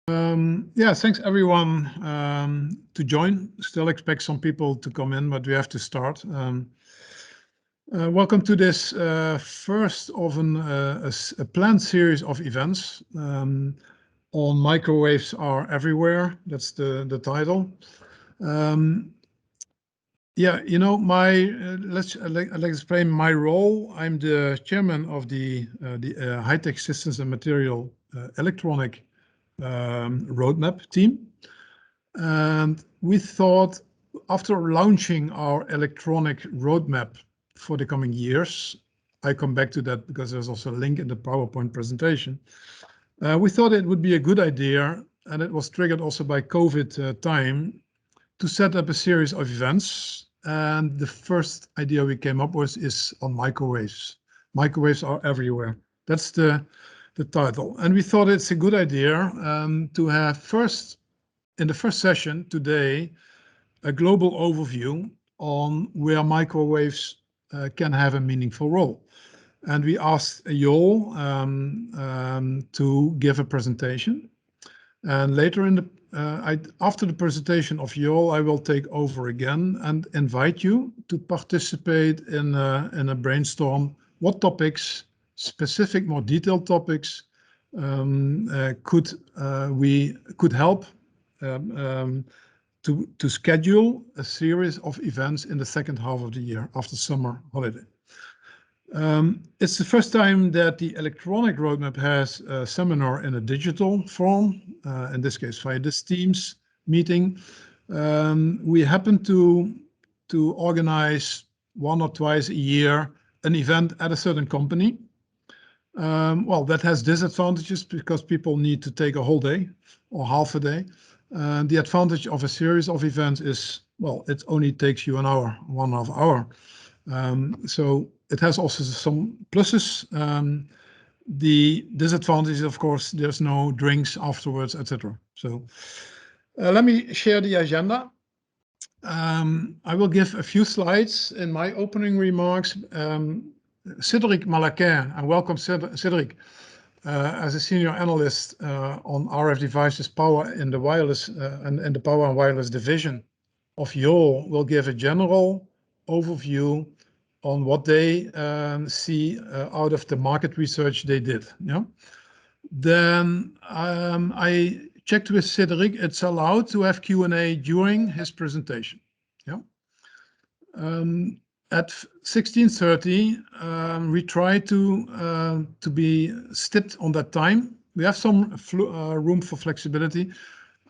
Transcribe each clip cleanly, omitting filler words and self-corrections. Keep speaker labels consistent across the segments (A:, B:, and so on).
A: Yeah, thanks everyone to join. Still expect some people to come in, but we have to start. Welcome to this first of a planned series of events on Microwaves Are Everywhere. That's the title. Yeah, you know, let's explain my role. I'm the chairman of the High-Tech Systems and Material Electronic roadmap team. And we thought, after launching our electronic roadmap for the coming years, I come back to that because there's also a link in the PowerPoint presentation. We thought it would be a good idea, and it was triggered also by COVID time, to set up a series of events. And the first idea we came up with is on microwaves. Microwaves are everywhere. That's the title. And we thought it's a good idea to have in the first session today, a global overview on where microwaves can have a meaningful role. And we asked Joel to give a presentation. And later after the presentation of Joel, I will take over again and invite you to participate in a brainstorm. What topics, specific, more detailed topics, could help to schedule a series of events in the second half of the year after summer holiday. It's the first time that the electronic roadmap has a seminar in a digital form, in this case via this Teams meeting. We happen to organize 1 or twice a year an event at a certain company. Well, that has disadvantages because people need to take a whole day or half a day. The advantage of a series of events is, well, it only takes you an hour, 1.5 hour. So it has also some pluses. The disadvantage, of course, there's no drinks afterwards, etc. So let me share the agenda. I will give a few slides in my opening remarks. Cédric Malaquin, and welcome Cédric, as a senior analyst on RF devices, power in the wireless and the power and wireless division of Yole, will give a general overview on what they see out of the market research they did. Yeah. Then I checked with Cédric, it's allowed to have Q&A during his presentation. Yeah. At 16:30, we try to be stipt on that time. We have some room for flexibility.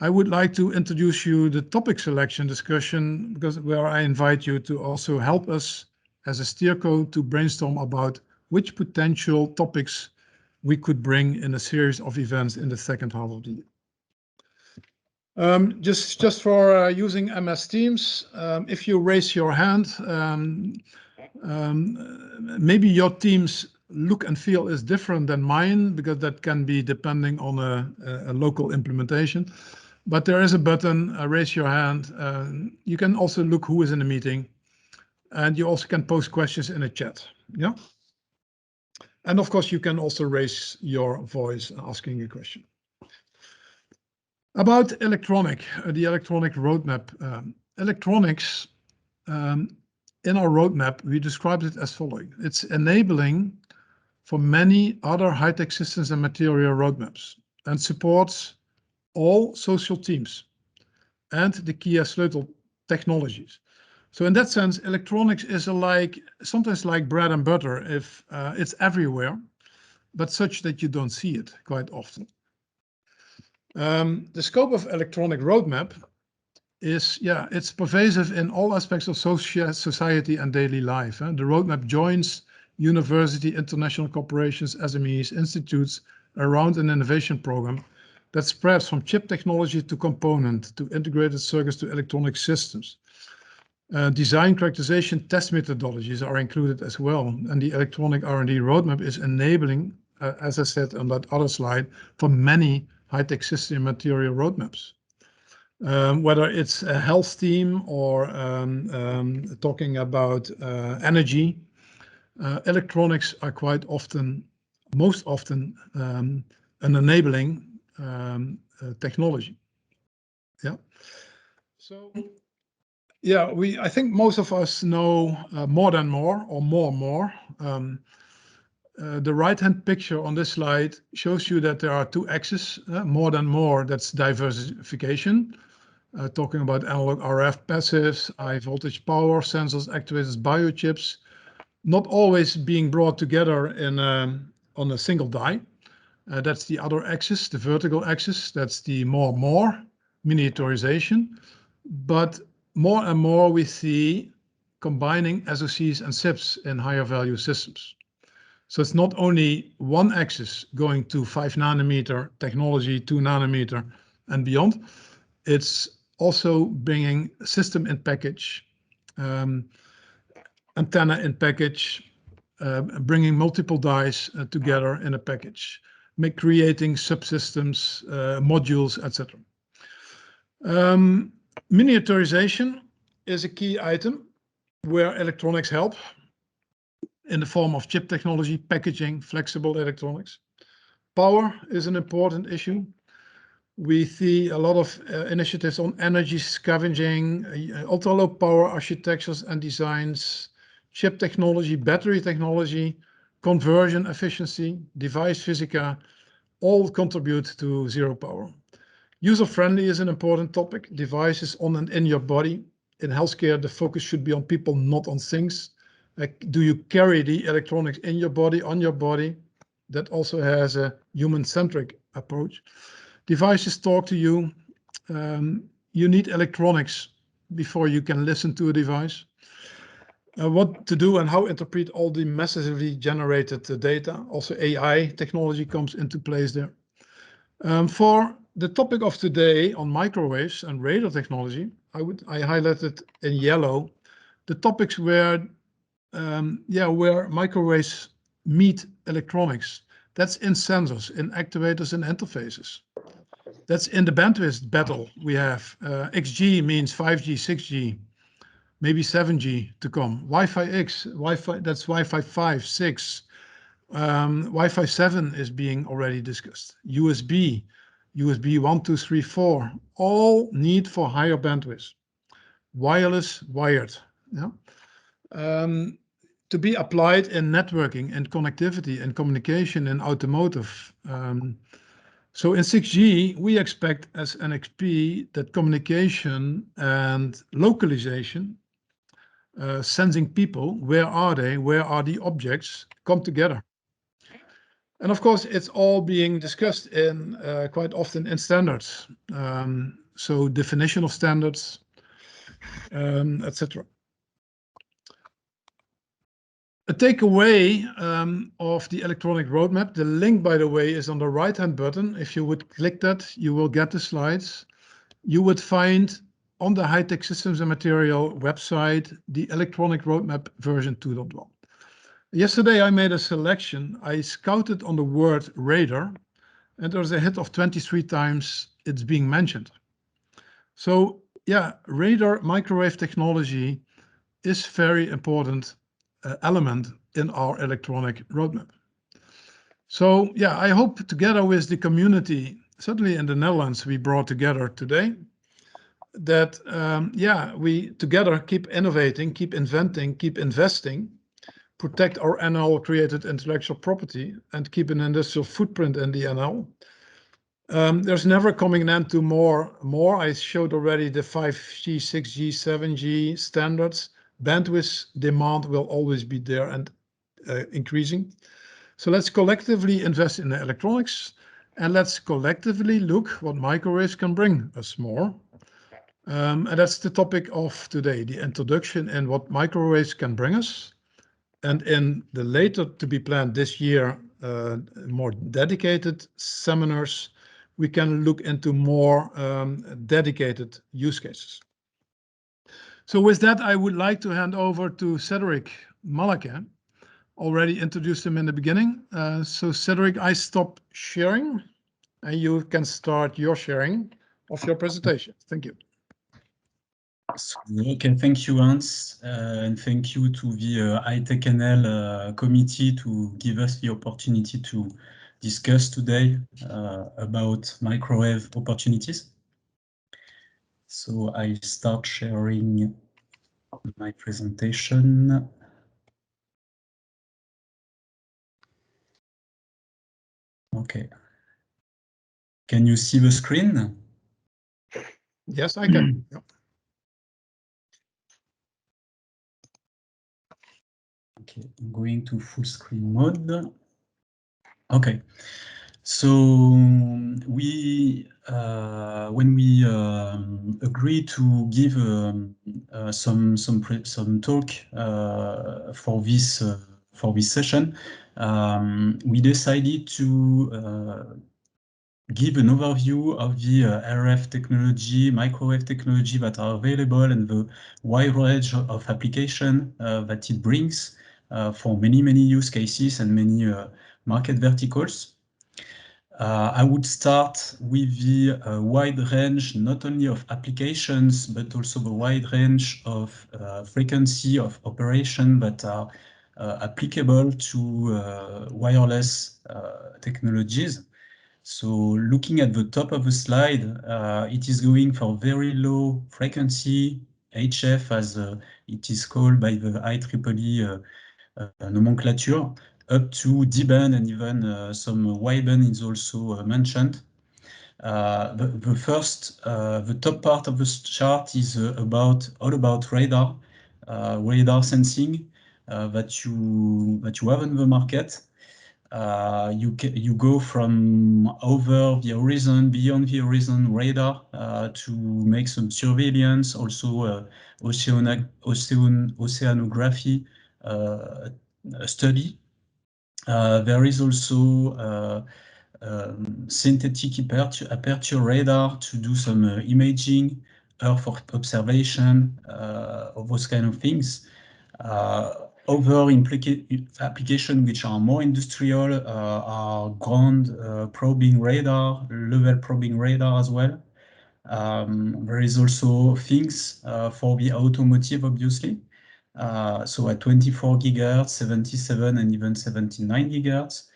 A: I would like to introduce you the topic selection discussion, because where I invite you to also help us as a steerco to brainstorm about which potential topics we could bring in a series of events in the second half of the year. Just for using MS Teams, if you raise your hand, maybe your team's look and feel is different than mine, because that can be depending on a local implementation. But there is a button, raise your hand. You can also look who is in the meeting, and you also can post questions in a chat. Yeah. And of course, you can also raise your voice asking a question. About the electronic roadmap. Electronics, in our roadmap, we described it as following. It's enabling for many other high-tech systems and material roadmaps, and supports all social teams and the key sleutel technologies. So in that sense, electronics is sometimes like bread and butter, if it's everywhere, but such that you don't see it quite often. The scope of electronic roadmap is, it's pervasive in all aspects of society and daily life. The roadmap joins university, international corporations, SMEs, institutes around an innovation program that spreads from chip technology to component, to integrated circuits, to electronic systems. Design, characterization, test methodologies are included as well. And the electronic R&D roadmap is enabling, as I said on that other slide, for many high-tech system material roadmaps. Whether it's a health team or talking about energy, electronics are quite often, most often, an enabling technology. Yeah. So, yeah, I think most of us know more than more or more. The right-hand picture on this slide shows you that there are two axes, more than more, that's diversification. Talking about analog RF passives, high voltage power, sensors, actuators, biochips, not always being brought together in on a single die. That's the other axis, the vertical axis. That's the more miniaturization. But more and more we see combining SoCs and SiPs in higher value systems. So it's not only one axis going to 5 nanometer technology, 2 nanometer and beyond. It's also bringing system in package, antenna in package, bringing multiple dies together in a package, creating subsystems, modules, etc. Miniaturization is a key item where electronics help in the form of chip technology, packaging, flexible electronics. Power is an important issue. We see a lot of initiatives on energy scavenging, ultra-low power architectures and designs, chip technology, battery technology, conversion efficiency, device physics, all contribute to zero power. User-friendly is an important topic. Devices on and in your body. In healthcare, the focus should be on people, not on things. Do you carry the electronics in your body, on your body? That also has a human-centric approach. Devices talk to you. You need electronics before you can listen to a device. What to do and how to interpret all the massively generated data. Also AI technology comes into place there. For the topic of today on microwaves and radar technology, I highlighted in yellow the topics where microwaves meet electronics. That's in sensors, in actuators and interfaces. That's in the bandwidth battle we have. XG means 5G, 6G, maybe 7G to come. Wi-Fi X, that's Wi-Fi 5, 6. Wi-Fi 7 is being already discussed. USB 1, 2, 3, 4, all need for higher bandwidth. Wireless, wired. Yeah? To be applied in networking and connectivity and communication in automotive. So in 6G, we expect as NXP that communication and localization, sensing people, where are they, where are the objects, come together. And of course, it's all being discussed in quite often in standards. So definition of standards, etc. A takeaway of the electronic roadmap, the link, by the way, is on the right-hand button. If you would click that, you will get the slides. You would find on the High-Tech Systems and Material website the electronic roadmap version 2.1. Yesterday, I made a selection. I scouted on the word radar, and there's a hit of 23 times it's being mentioned. So yeah, radar microwave technology is very important element in our electronic roadmap. So yeah, I hope together with the community, certainly in the Netherlands, we brought together today, that we together keep innovating, keep inventing, keep investing, protect our NL created intellectual property, and keep an industrial footprint in the NL. There's never coming an end to more. I showed already the 5G, 6G, 7G standards. Bandwidth demand will always be there and increasing. So let's collectively invest in the electronics, and let's collectively look what microwaves can bring us more. And that's the topic of today, the introduction and what microwaves can bring us. And in the later to be planned this year, more dedicated seminars, we can look into more dedicated use cases. So with that, I would like to hand over to Cedric Malaké. Already introduced him in the beginning. So Cedric, I stop sharing and you can start your sharing of your presentation. Thank you.
B: Okay, thank you, Hans, and thank you to the High-Tech NL committee to give us the opportunity to discuss today about microwave opportunities. So I start sharing my presentation. Okay. Can you see the screen?
A: Yes, I can. Yep.
B: Okay, I'm going to full screen mode. Okay. So we, when we agree to give some talk for this session, we decided to give an overview of the RF technology, microwave technology that are available and the wide range of application that it brings for many use cases and many market verticals. I would start with the wide range, not only of applications, but also the wide range of frequency of operation that are applicable to wireless technologies. So looking at the top of the slide, it is going for very low frequency, HF as it is called by the IEEE nomenclature, up to D-band and even some wideband is also mentioned. The top part of the chart is all about radar, radar sensing that you have in the market. You go from over the horizon, beyond the horizon radar to make some surveillance, also oceanography study. There is also synthetic aperture radar to do some imaging, Earth observation, of those kind of things. Other applications which are more industrial are ground probing radar, level probing radar as well. There is also things for the automotive, obviously. So at 24 gigahertz, 77 and even 79 gigahertz,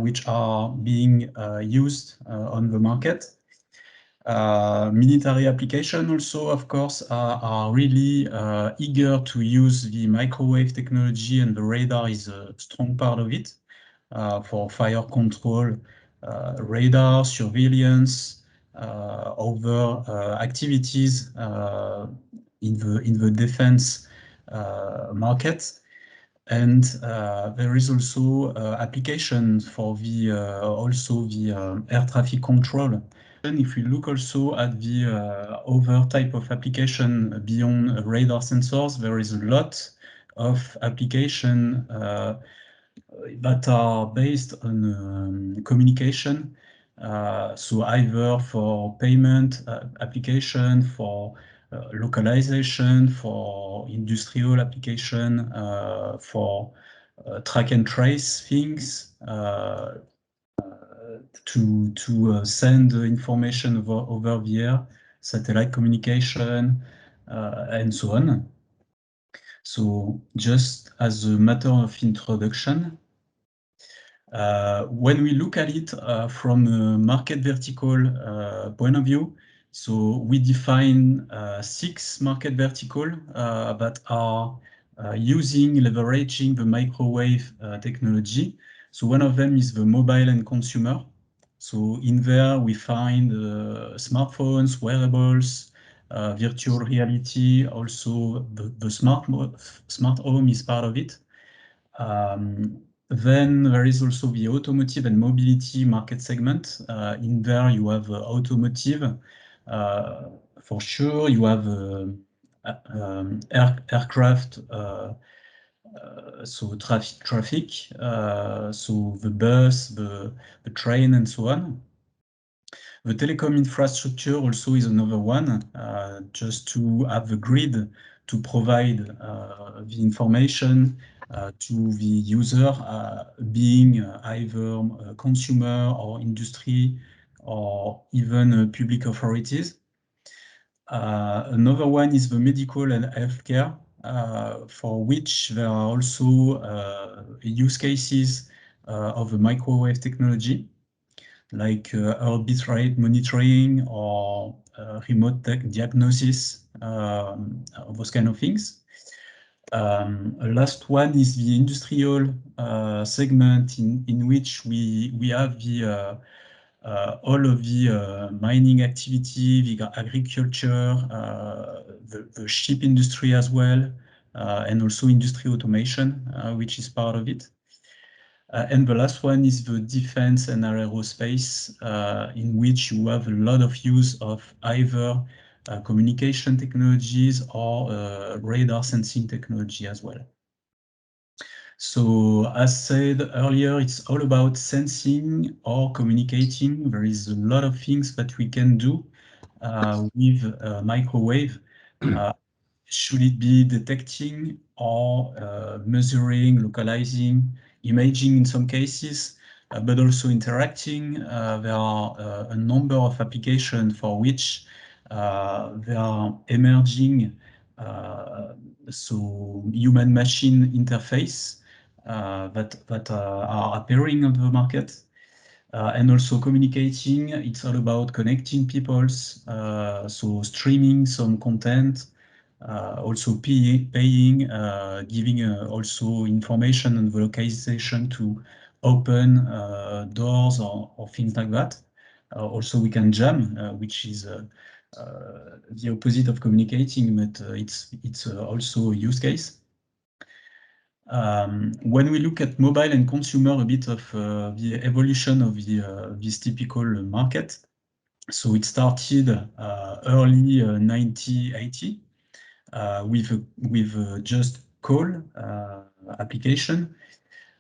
B: which are being used on the market. Military application also, of course, are really eager to use the microwave technology, and the radar is a strong part of it for fire control, radar, surveillance, other activities in the defense market. And there is also application for the air traffic control. And if we look also at the other type of application beyond radar sensors, there is a lot of application that are based on communication. So either for payment application, for localization, for industrial application, for track and trace things, to send information over the air, satellite communication, and so on. So just as a matter of introduction, when we look at it from a market vertical point of view, so we define 6 market vertical that are leveraging the microwave technology. So one of them is the mobile and consumer. So in there we find smartphones, wearables, virtual reality, also the smart home is part of it. Then there is also the automotive and mobility market segment. In there you have automotive, for sure. You have aircraft, so traffic, so the bus, the train, and so on. The telecom infrastructure also is another one, just to have the grid to provide the information to the user, being either a consumer or industry or even public authorities. Another one is the medical and healthcare, for which there are also use cases of the microwave technology, like heartbeat rate monitoring or remote diagnosis, those kind of things. Last one is the industrial segment in which we have the all of the mining activity, the agriculture, the ship industry as well, and also industry automation, which is part of it. And the last one is the defense and aerospace, in which you have a lot of use of either communication technologies or radar sensing technology as well. So as said earlier, it's all about sensing or communicating. There is a lot of things that we can do with microwave. Should it be detecting or measuring, localizing, imaging in some cases, but also interacting. There are a number of applications for which there are emerging so human-machine interface that are appearing on the market. And also communicating, it's all about connecting peoples, so streaming some content, also paying, giving also information on the localization to open doors or things like that. Also, we can jam, which is the opposite of communicating, but it's also a use case. When we look at mobile and consumer, a bit of the evolution of this typical market. So it started early 1980 with just call application,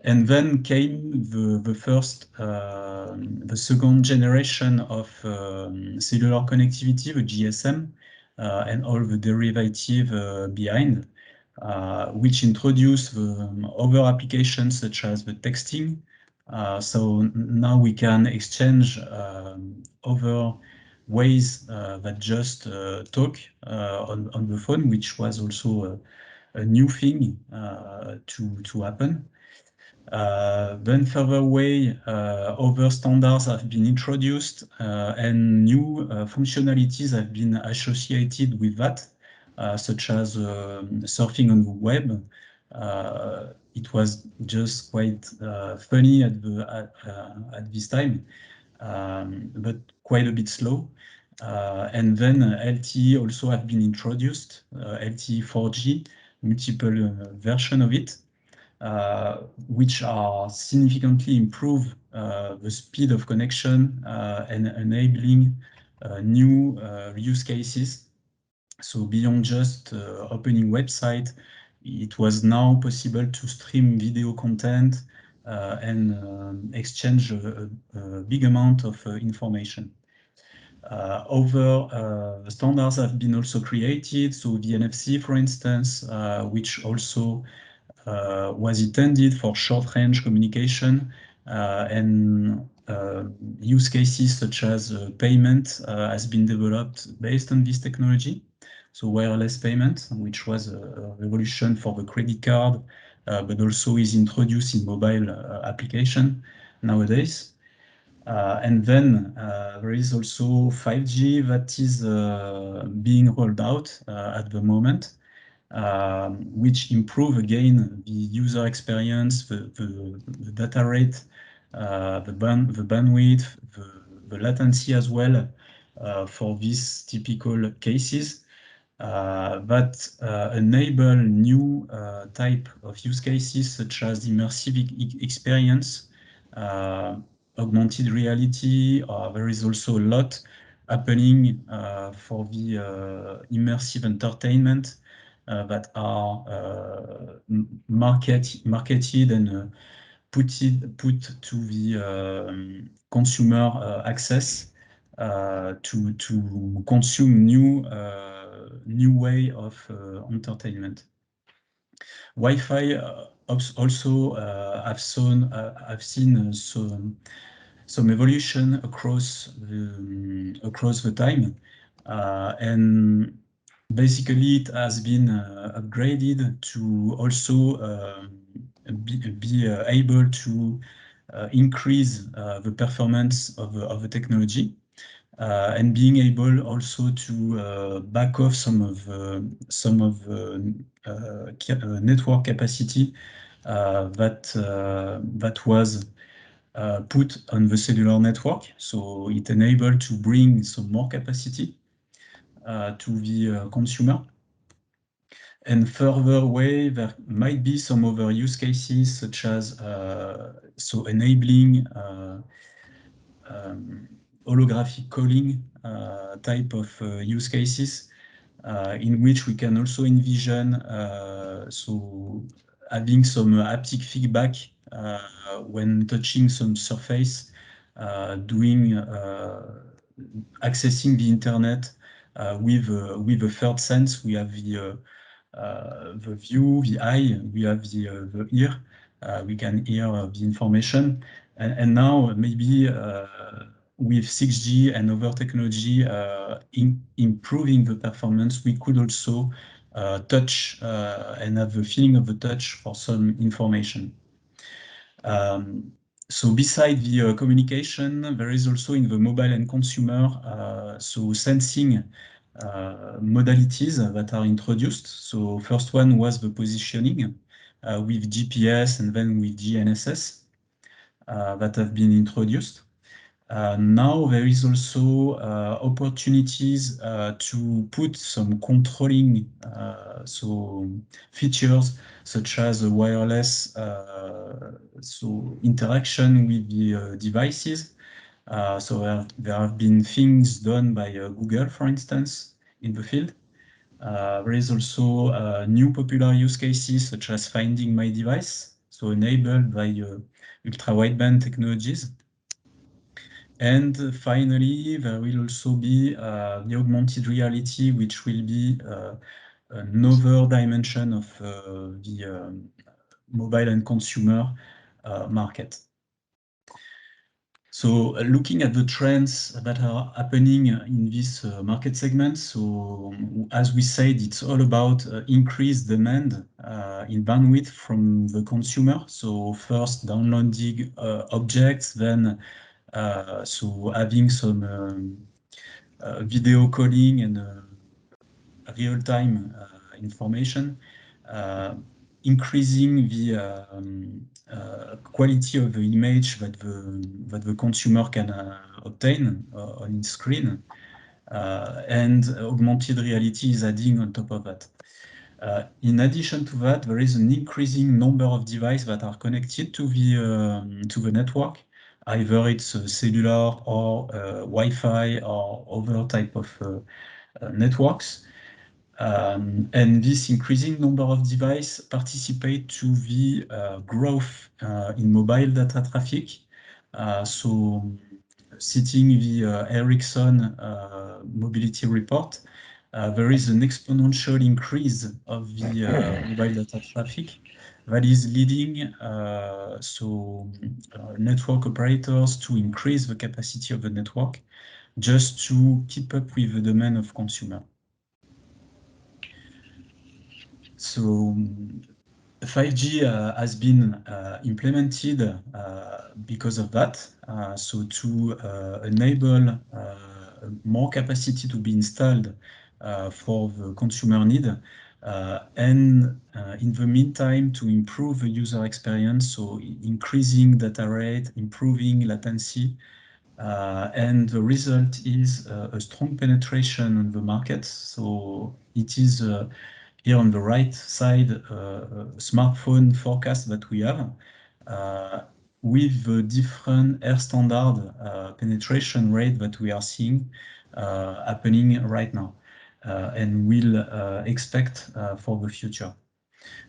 B: and then came the first, the second generation of cellular connectivity, the GSM, and all the derivative behind. Which introduce other applications such as the texting. So now we can exchange other ways that just talk on the phone, which was also a new thing to happen. Then further away, other standards have been introduced and new functionalities have been associated with that. Such as surfing on the web. It was just quite funny at this time, but quite a bit slow. And then LTE also have been introduced, LTE 4G, multiple version of it, which are significantly improve the speed of connection and enabling new use cases. So beyond just opening website, it was now possible to stream video content and exchange a big amount of information. Other standards have been also created. So the NFC, for instance, which also was intended for short-range communication and use cases such as payment has been developed based on this technology. So wireless payment, which was a revolution for the credit card, but also is introduced in mobile application nowadays. And then there is also 5G that is being rolled out at the moment, which improve again the user experience, the data rate, the bandwidth, the latency as well for these typical cases. That enable new type of use cases such as immersive experience, augmented reality. There is also a lot happening for the immersive entertainment that are marketed and put to the consumer access to consume new way of entertainment. Wi-Fi also have seen some evolution across the time, and basically it has been upgraded to also be able to increase the performance of the technology, and being able also to back off some of network capacity that was put on the cellular network. So it enabled to bring some more capacity to the consumer. And further away, there might be some other use cases, such as enabling holographic calling type of use cases, in which we can also envision having some haptic feedback when touching some surface, accessing the internet with a third sense. We have the view, the eye, we have the ear. We can hear the information. And now maybe with 6G and other technology improving the performance, we could also touch and have the feeling of the touch for some information. So beside the communication, there is also in the mobile and consumer, sensing modalities that are introduced. So first one was the positioning with GPS and then with GNSS that have been introduced. Now there is also opportunities to put some controlling features, such as a wireless interaction with the devices. So there have been things done by Google, for instance, in the field. There is also new popular use cases, such as finding my device, so enabled by ultra-wideband technologies. And finally, there will also be the augmented reality, which will be another dimension of the mobile and consumer market. So looking at the trends that are happening in this market segment, so as we said, it's all about increased demand in bandwidth from the consumer. So first downloading objects, then having some video calling and real-time information, increasing the quality of the image that the consumer can obtain on its screen, and augmented reality is adding on top of that. In addition to that, there is an increasing number of devices that are connected to the network. Either it's cellular or Wi-Fi or other type of networks. And this increasing number of devices participate to the growth in mobile data traffic. So citing the Ericsson mobility report, there is an exponential increase of the mobile data traffic that is leading network operators to increase the capacity of the network just to keep up with the demand of consumer. So 5G has been implemented because of that. So to enable more capacity to be installed for the consumer need, and in the meantime to improve the user experience, so increasing data rate, improving latency, and the result is a strong penetration on the market. So it is here on the right side, smartphone forecast that we have with the different air standard penetration rate that we are seeing happening right now, and will expect for the future.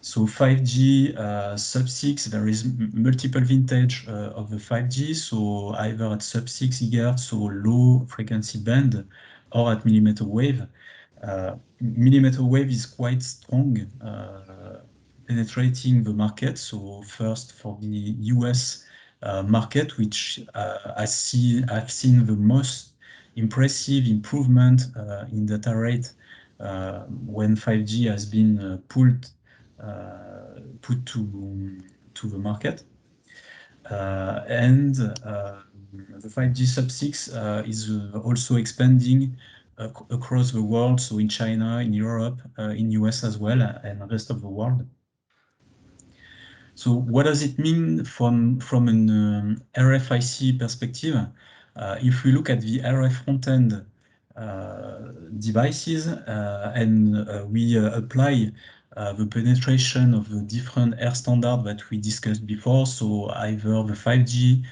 B: So 5G sub-6, there is multiple vintage of the 5G, so either at sub-6 GHz, so low frequency band, or at millimeter wave. Millimeter wave is quite strong, penetrating the market. So first for the US market, which I've seen the most impressive improvement in data rate when 5G has been put to the market. And the 5G sub-6 is also expanding across the world, so in China, in Europe, in US as well, and the rest of the world. So what does it mean from an RFIC perspective? If we look at the RF front-end devices and we apply the penetration of the different air standard that we discussed before, so either the 5G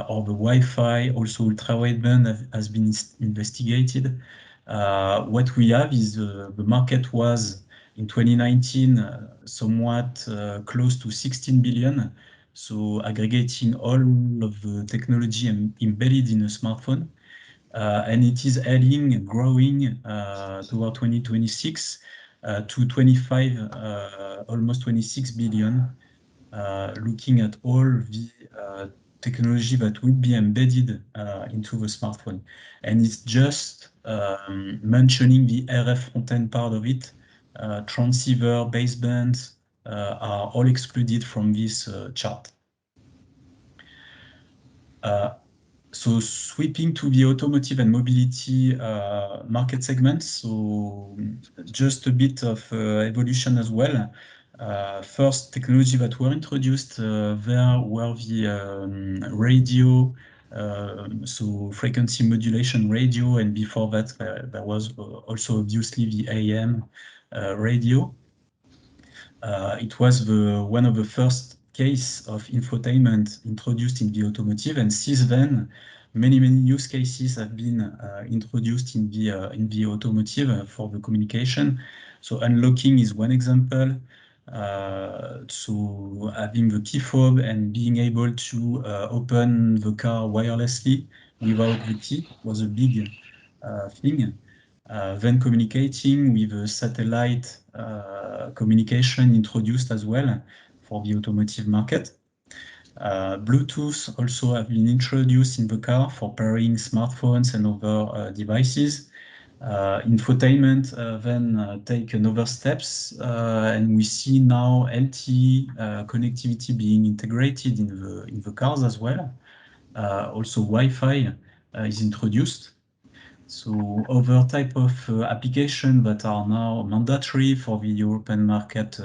B: or the Wi-Fi, also ultra-wideband has been investigated. What we have is the market was in 2019 somewhat close to 16 billion, so aggregating all of the technology embedded in a smartphone. And it is adding and growing toward 2026 to 25, almost 26 billion, looking at all the technology that would be embedded into the smartphone. And it's just mentioning the RF front-end part of it. Transceiver, baseband are all excluded from this chart. So sweeping to the automotive and mobility market segments, so just a bit of evolution as well. First technology that were introduced there were the radio, so frequency modulation radio, and before that there was also obviously the AM radio. It was one of the first case of infotainment introduced in the automotive, and since then many use cases have been introduced in the automotive for the communication. So unlocking is one example. So having the key fob and being able to open the car wirelessly without the key was a big thing. Then communicating with a satellite communication introduced as well for the automotive market. Bluetooth also have been introduced in the car for pairing smartphones and other devices. Infotainment then take another steps, and we see now LTE connectivity being integrated in the cars as well. Also Wi-Fi is introduced. So other type of application that are now mandatory for the European market,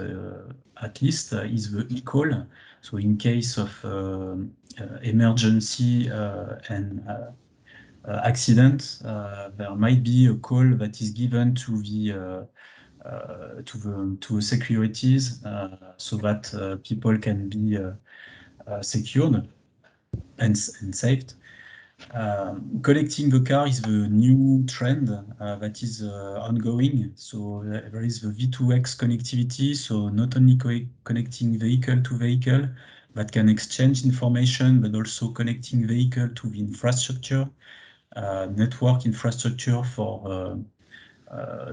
B: at least, is the e-call. So in case of emergency and accident, there might be a call that is given to the securities so that people can be secured and saved. Connecting the car is the new trend that is ongoing. So there is the V2X connectivity, so not only connecting vehicle to vehicle, but can exchange information, but also connecting vehicle to the infrastructure, network infrastructure for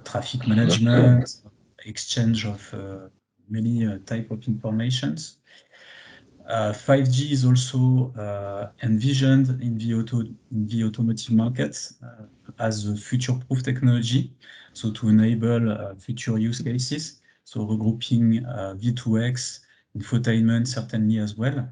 B: traffic management, exchange of many type of informations. 5G is also envisioned in the automotive market as a future-proof technology, so to enable future use cases. So regrouping V2X, infotainment certainly as well.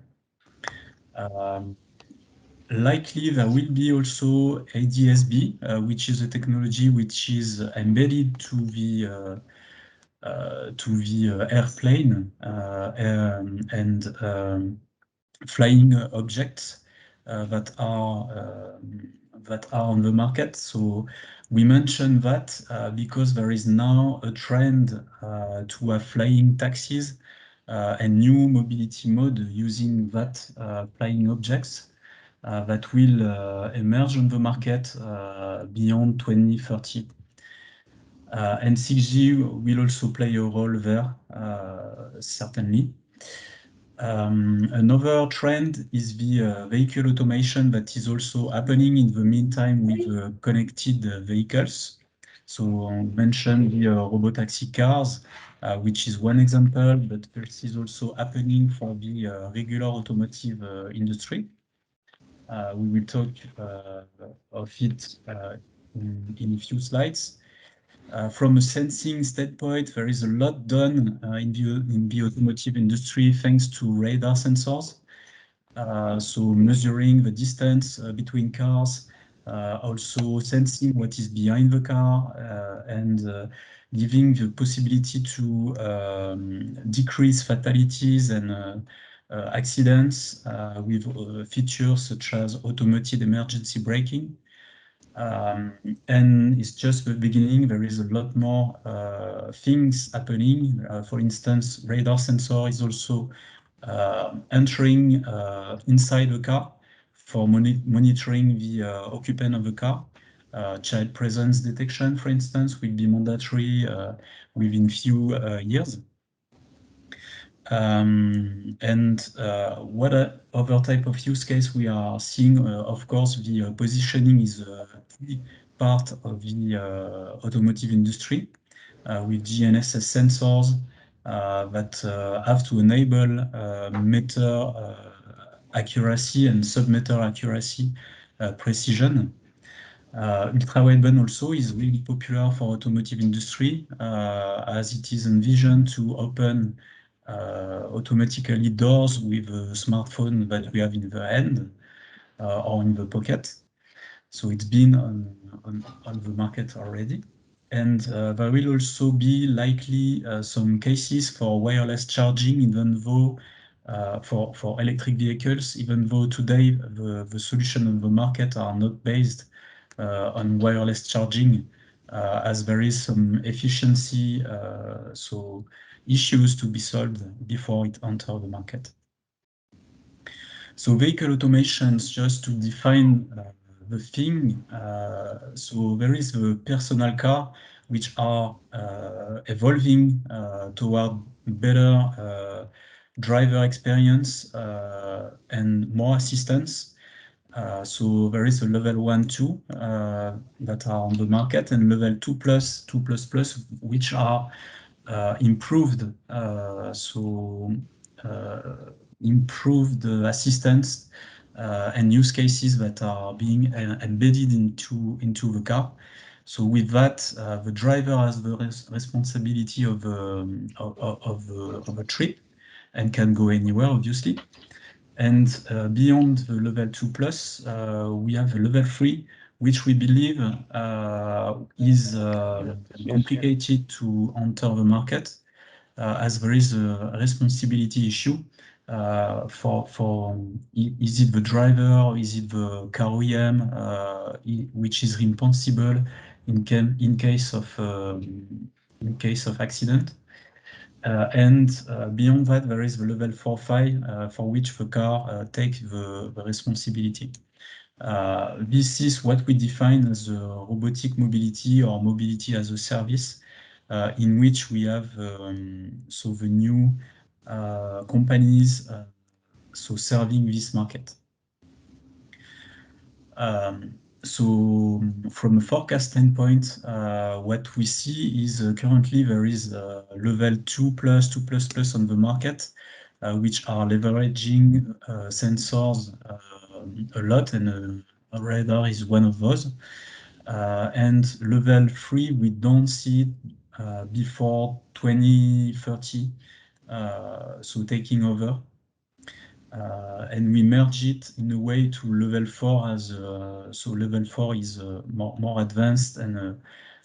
B: Likely there will be also ADS-B, which is a technology which is embedded to the airplane and flying objects that are on the market. So we mentioned that because there is now a trend to have flying taxis and new mobility mode using that flying objects that will emerge on the market beyond 2030. And 6G will also play a role there, certainly. Another trend is the vehicle automation that is also happening in the meantime with connected vehicles. So I mentioned the robotaxi cars, which is one example, but this is also happening for the regular automotive industry. We will talk of it in a few slides. From a sensing standpoint, there is a lot done in the automotive industry thanks to radar sensors. so measuring the distance between cars, also sensing what is behind the car, and giving the possibility to decrease fatalities and accidents with features such as automated emergency braking. And it's just the beginning. There is a lot more things happening. For instance, radar sensor is also entering inside the car for monitoring the occupant of the car. Child presence detection, for instance, will be mandatory within few years. What other type of use case we are seeing? Of course, the positioning is a key part of the automotive industry with GNSS sensors that have to enable meter accuracy and sub-meter accuracy precision. Ultra-wideband also is really popular for automotive industry as it is envisioned to open automatically doors with a smartphone that we have in the hand or in the pocket. So it's been on the market already. And there will also be likely some cases for wireless charging, even though for electric vehicles, even though today the solution on the market are not based on wireless charging, as there is some efficiency so issues to be solved before it enters the market. So vehicle automations, just to define the thing. So there is the personal car, which are evolving toward better driver experience and more assistance. So there is a level 1, 2 that are on the market, and level 2 plus, which are improved. Improved assistance and use cases that are being embedded into the car. So with that, the driver has the responsibility of a trip and can go anywhere, obviously. And beyond the level 2 plus, we have a level 3, which we believe is complicated to enter the market, as there is a responsibility issue for is it the driver, or is it the car OEM, which is responsible in case of accident. Beyond that, there is the level 4, 5, for which the car takes the responsibility. This is what we define as robotic mobility or mobility as a service, in which we have so the new companies so serving this market. So from a forecast standpoint, what we see is currently there is level 2 plus on the market, which are leveraging sensors a lot, and a radar is one of those. And level 3, we don't see before 2030, so taking over. And we merge it in a way to level 4 as so level 4 is more advanced, and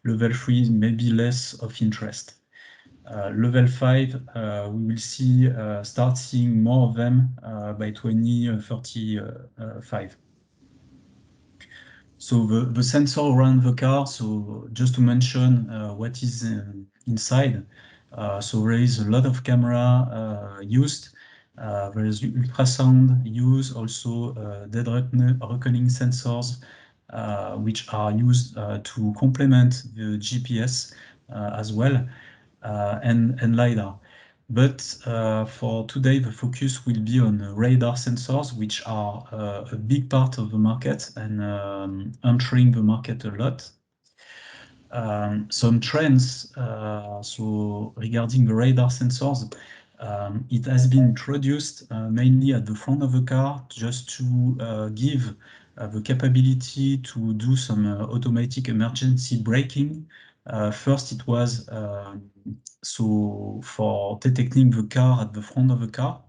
B: level 3 may be less of interest. Level 5, we will see start seeing more of them by 2035. So the sensor around the car, so just to mention what is inside. So there is a lot of camera used. There is ultrasound used, also dead reckoning sensors, which are used to complement the GPS as well, and LiDAR. But for today, the focus will be on radar sensors, which are a big part of the market and entering the market a lot. Some trends, so regarding the radar sensors, it has been introduced mainly at the front of the car, just to give the capability to do some automatic emergency braking. First, it was so for detecting the car at the front of the car,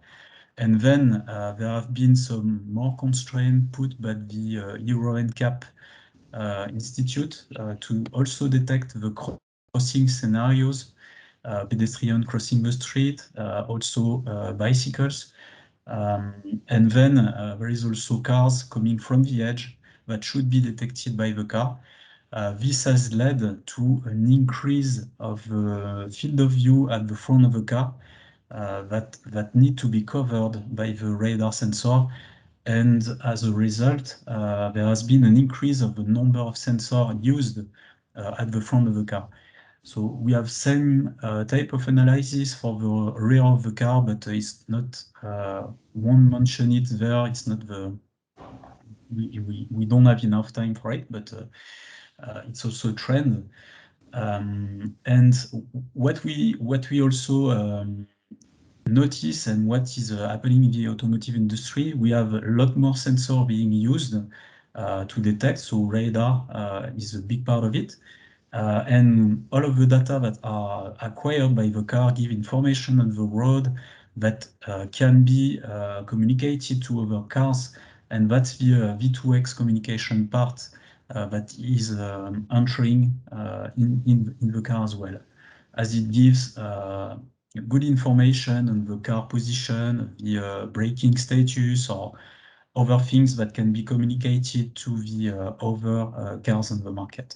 B: And then there have been some more constraints put by the Euro NCAP Institute to also detect the crossing scenarios, pedestrian crossing the street, also bicycles. And then there is also cars coming from the edge that should be detected by the car. This has led to an increase of the field of view at the front of the car that need to be covered by the radar sensor. And as a result, there has been an increase of the number of sensors used at the front of the car. So we have same type of analysis for the rear of the car, but it's not, won't mention it there. It's not the, we don't have enough time for it, but it's also a trend. And what we also notice and what is happening in the automotive industry, we have a lot more sensor being used to detect. So radar is a big part of it. And all of the data that are acquired by the car give information on the road that can be communicated to other cars. And that's the V2X communication part that is entering in the car as well, as it gives good information on the car position, the braking status, or other things that can be communicated to the other cars on the market.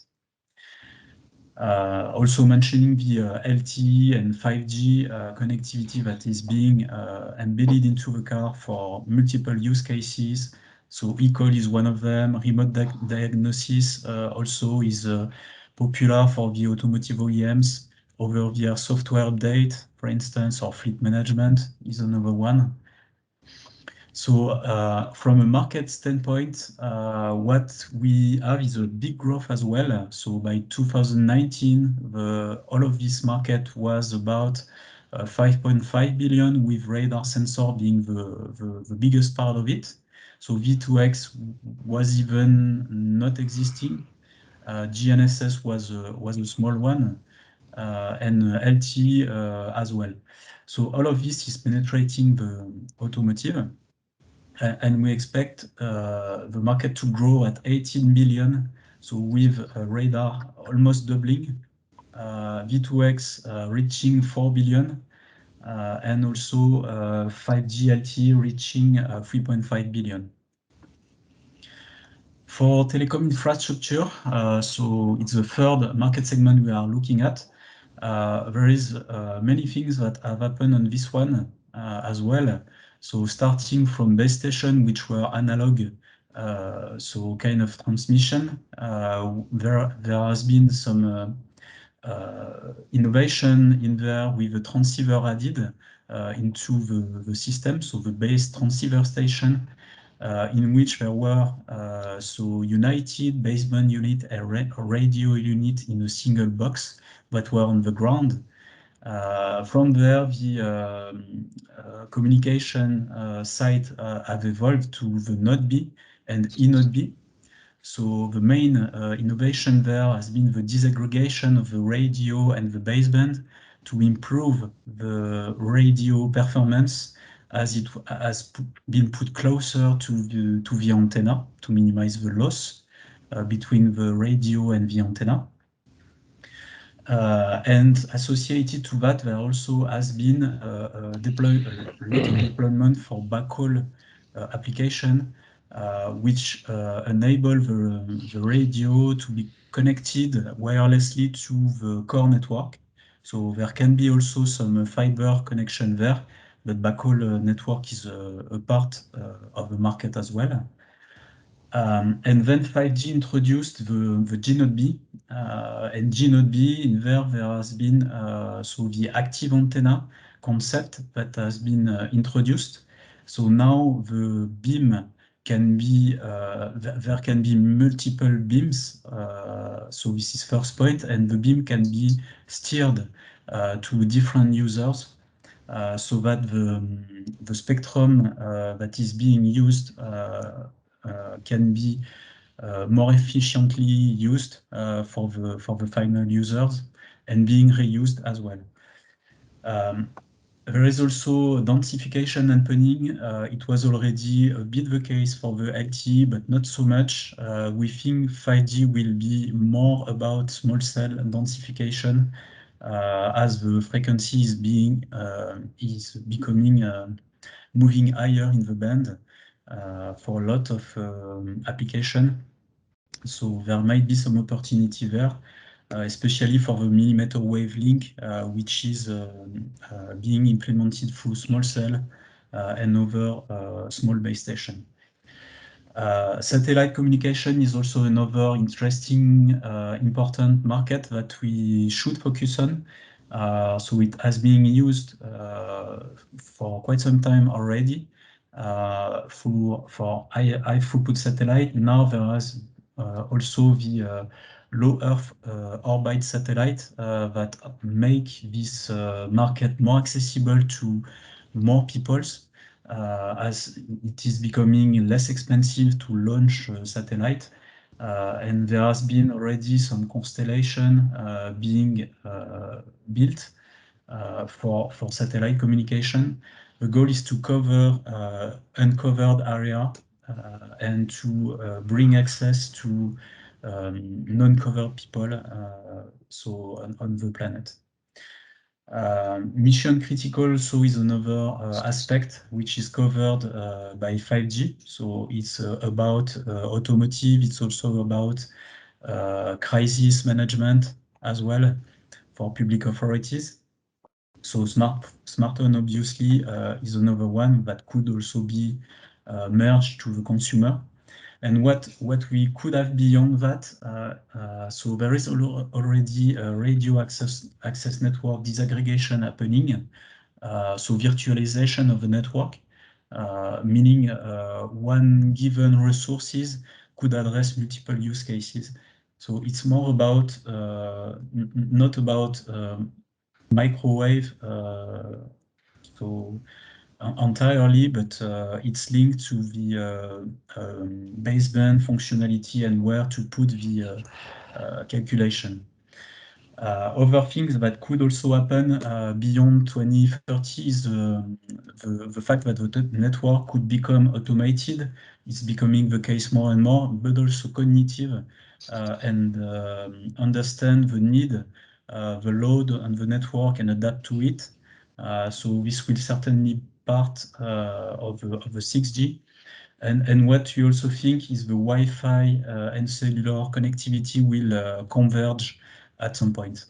B: Also mentioning the LTE and 5G connectivity that is being embedded into the car for multiple use cases. So eCall is one of them. Remote diagnosis also is popular for the automotive OEMs. Over-the-air software update, for instance, or fleet management is another one. So from a market standpoint, what we have is a big growth as well. So by 2019, all of this market was about 5.5 billion, with radar sensor being the biggest part of it. So V2X was even not existing. GNSS was a small one, and LTE as well. So all of this is penetrating the automotive. And we expect the market to grow at 18 billion. So with radar almost doubling, V2X reaching 4 billion, and also 5G LTE reaching 3.5 billion. For telecom infrastructure, so it's the third market segment we are looking at. There is many things that have happened on this one as well. So starting from base station, which were analog, so kind of transmission, there has been some innovation in there with the transceiver added into the system. So the base transceiver station, in which there were so united baseband unit and radio unit in a single box that were on the ground. From there, the communication site have evolved to the Node B and eNode B. So the main innovation there has been the disaggregation of the radio and the baseband to improve the radio performance, as it has been put closer to the antenna to minimize the loss between the radio and the antenna. And associated to that, there also has been a lot of deployment for backhaul application, which enable the radio to be connected wirelessly to the core network. So there can be also some fiber connection there, but backhaul network is a part of the market as well. And then 5G introduced the G-Node B, and G-Node B, in there has been so the active antenna concept that has been introduced. So now the beam can be, there can be multiple beams. So this is first point, and the beam can be steered to different users. So that the spectrum that is being used can be more efficiently used for the final users and being reused as well. There is also densification happening. It was already a bit the case for the LTE, but not so much. We think 5G will be more about small cell densification as the frequency is becoming moving higher in the band for a lot of application. So there might be some opportunity there. Especially for the millimeter wave link, which is being implemented through small cell and other small base station. Satellite communication is also another interesting, important market that we should focus on. So it has been used for quite some time already for high throughput satellite. Now there is also the low Earth orbit satellite that make this market more accessible to more peoples. As it is becoming less expensive to launch satellite. And there has been already some constellation being built for satellite communication. The goal is to cover uncovered area and to bring access to non-covered people so on the planet. Mission critical also is another aspect which is covered by 5G. So it's about automotive, it's also about crisis management as well for public authorities. So smart home obviously is another one that could also be merged to the consumer. And what we could have beyond that, so there is already a radio access network disaggregation happening. So virtualization of the network, meaning one given resources could address multiple use cases. So it's more about, not about microwave, so entirely, but it's linked to the baseband functionality and where to put the calculation. Other things that could also happen beyond 2030 is the fact that the network could become automated. It's becoming the case more and more, but also cognitive and understand the need, the load on the network and adapt to it. So this will certainly part of the 6G. And what we also think is the Wi-Fi and cellular connectivity will converge at some point.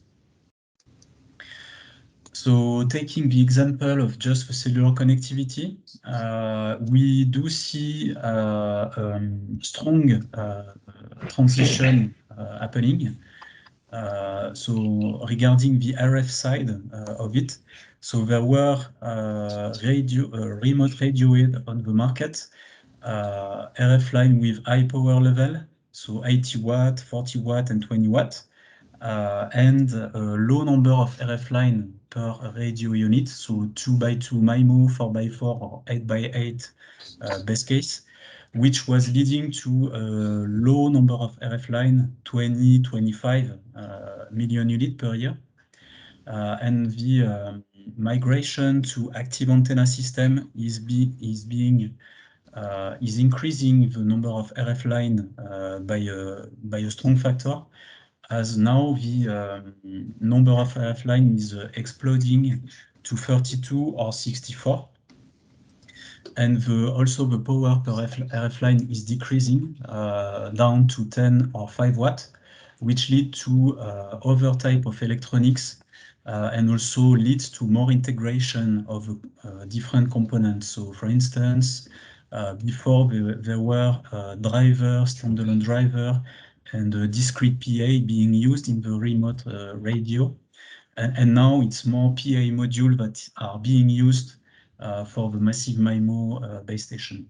B: So taking the example of just the cellular connectivity, we do see strong transition happening. So regarding the RF side of it, so there were remote radio on the market, RF line with high power level, so 80 watt, 40 watt, and 20 watt, and a low number of RF line per radio unit, so 2x2 MIMO, 4x4, or 8x8 best case, which was leading to a low number of RF line, 25 million units per year. And the migration to active antenna system is increasing the number of RF line by a strong factor, as now the number of RF line is exploding to 32 or 64. And also the power per RF line is decreasing down to 10 or 5 watt, which lead to other type of electronics and also leads to more integration of different components. So for instance, before there were drivers, standalone driver, and a discrete PA being used in the remote radio. And now it's more PA module that are being used for the massive MIMO base station.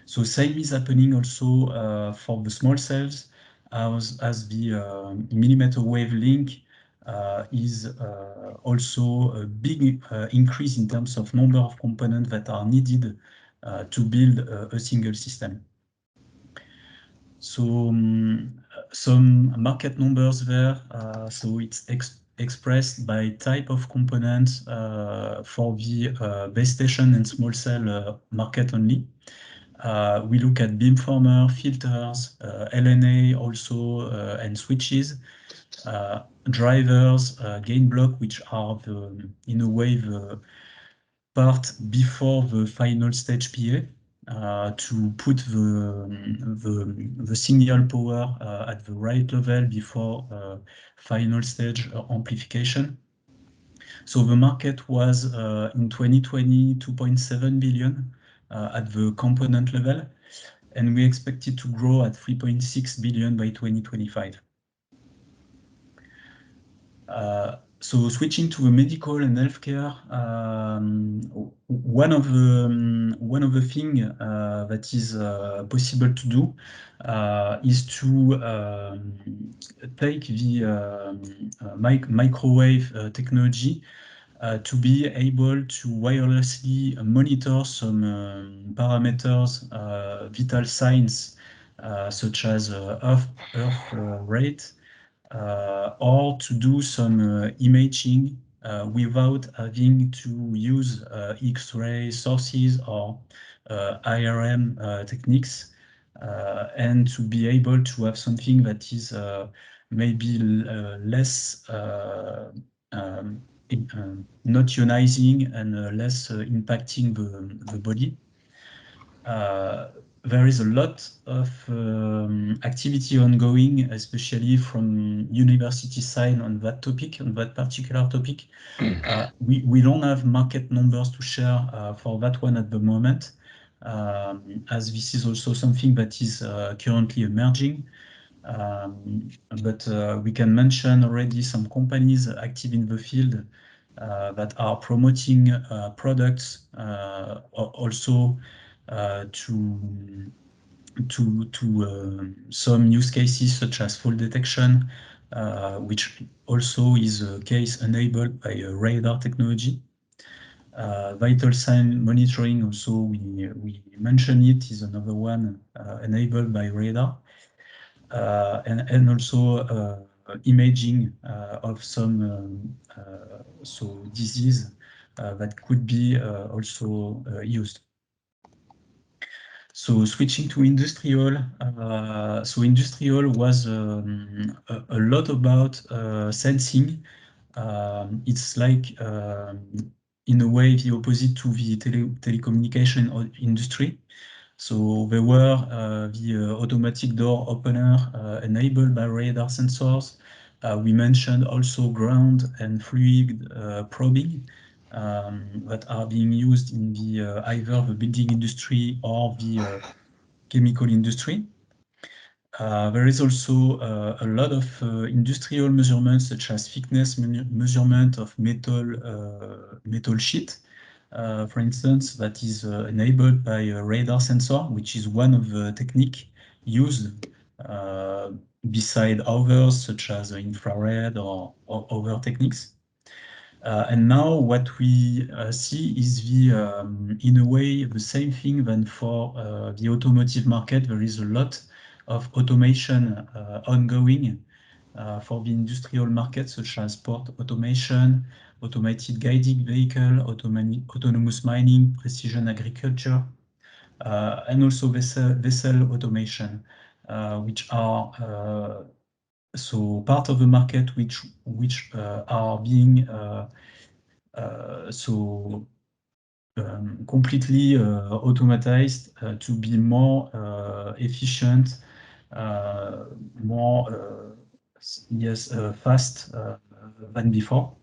B: So same is happening also for the small cells, as the millimeter wave link is also a big increase in terms of number of components that are needed to build a single system. So some market numbers there. So it's expressed by type of component for the base station and small cell market only. We look at beamformer, filters, LNA also, and switches, drivers, gain block, which are in a way the part before the final stage PA, to put the signal power at the right level before final stage amplification. So the market was in 2020 2.7 billion at the component level, and we expect it to grow at 3.6 billion by 2025. So switching to the medical and healthcare, one of the thing that is possible to do is to take the microwave technology to be able to wirelessly monitor some parameters, vital signs, such as earth rate, or to do some imaging without having to use X-ray sources or IRM techniques, and to be able to have something that is maybe less not ionizing and less impacting the body. There is a lot of activity ongoing, especially from university side on that topic, on that particular topic. We don't have market numbers to share for that one at the moment, as this is also something that is currently emerging. But we can mention already some companies active in the field that are promoting products also to some use cases such as fall detection, which also is a case enabled by radar technology. Vital sign monitoring also, we mentioned it, is another one enabled by radar. And also imaging of some disease that could be also used. So switching to industrial, so industrial was a lot about sensing. It's like in a way the opposite to the telecommunication industry. So there were the automatic door opener enabled by radar sensors. We mentioned also ground and fluid probing that are being used in the either the building industry or the chemical industry. There is also a lot of industrial measurements, such as thickness measurement of metal sheet, for instance, that is enabled by a radar sensor, which is one of the technique used beside others, such as infrared or other techniques. And now what we see is in a way, the same thing than for the automotive market. There is a lot of automation ongoing for the industrial market, such as port automation, automated guided vehicle, autonomous mining, precision agriculture, and also vessel automation, which are so part of the market which are being completely automatized to be more efficient, more fast than before.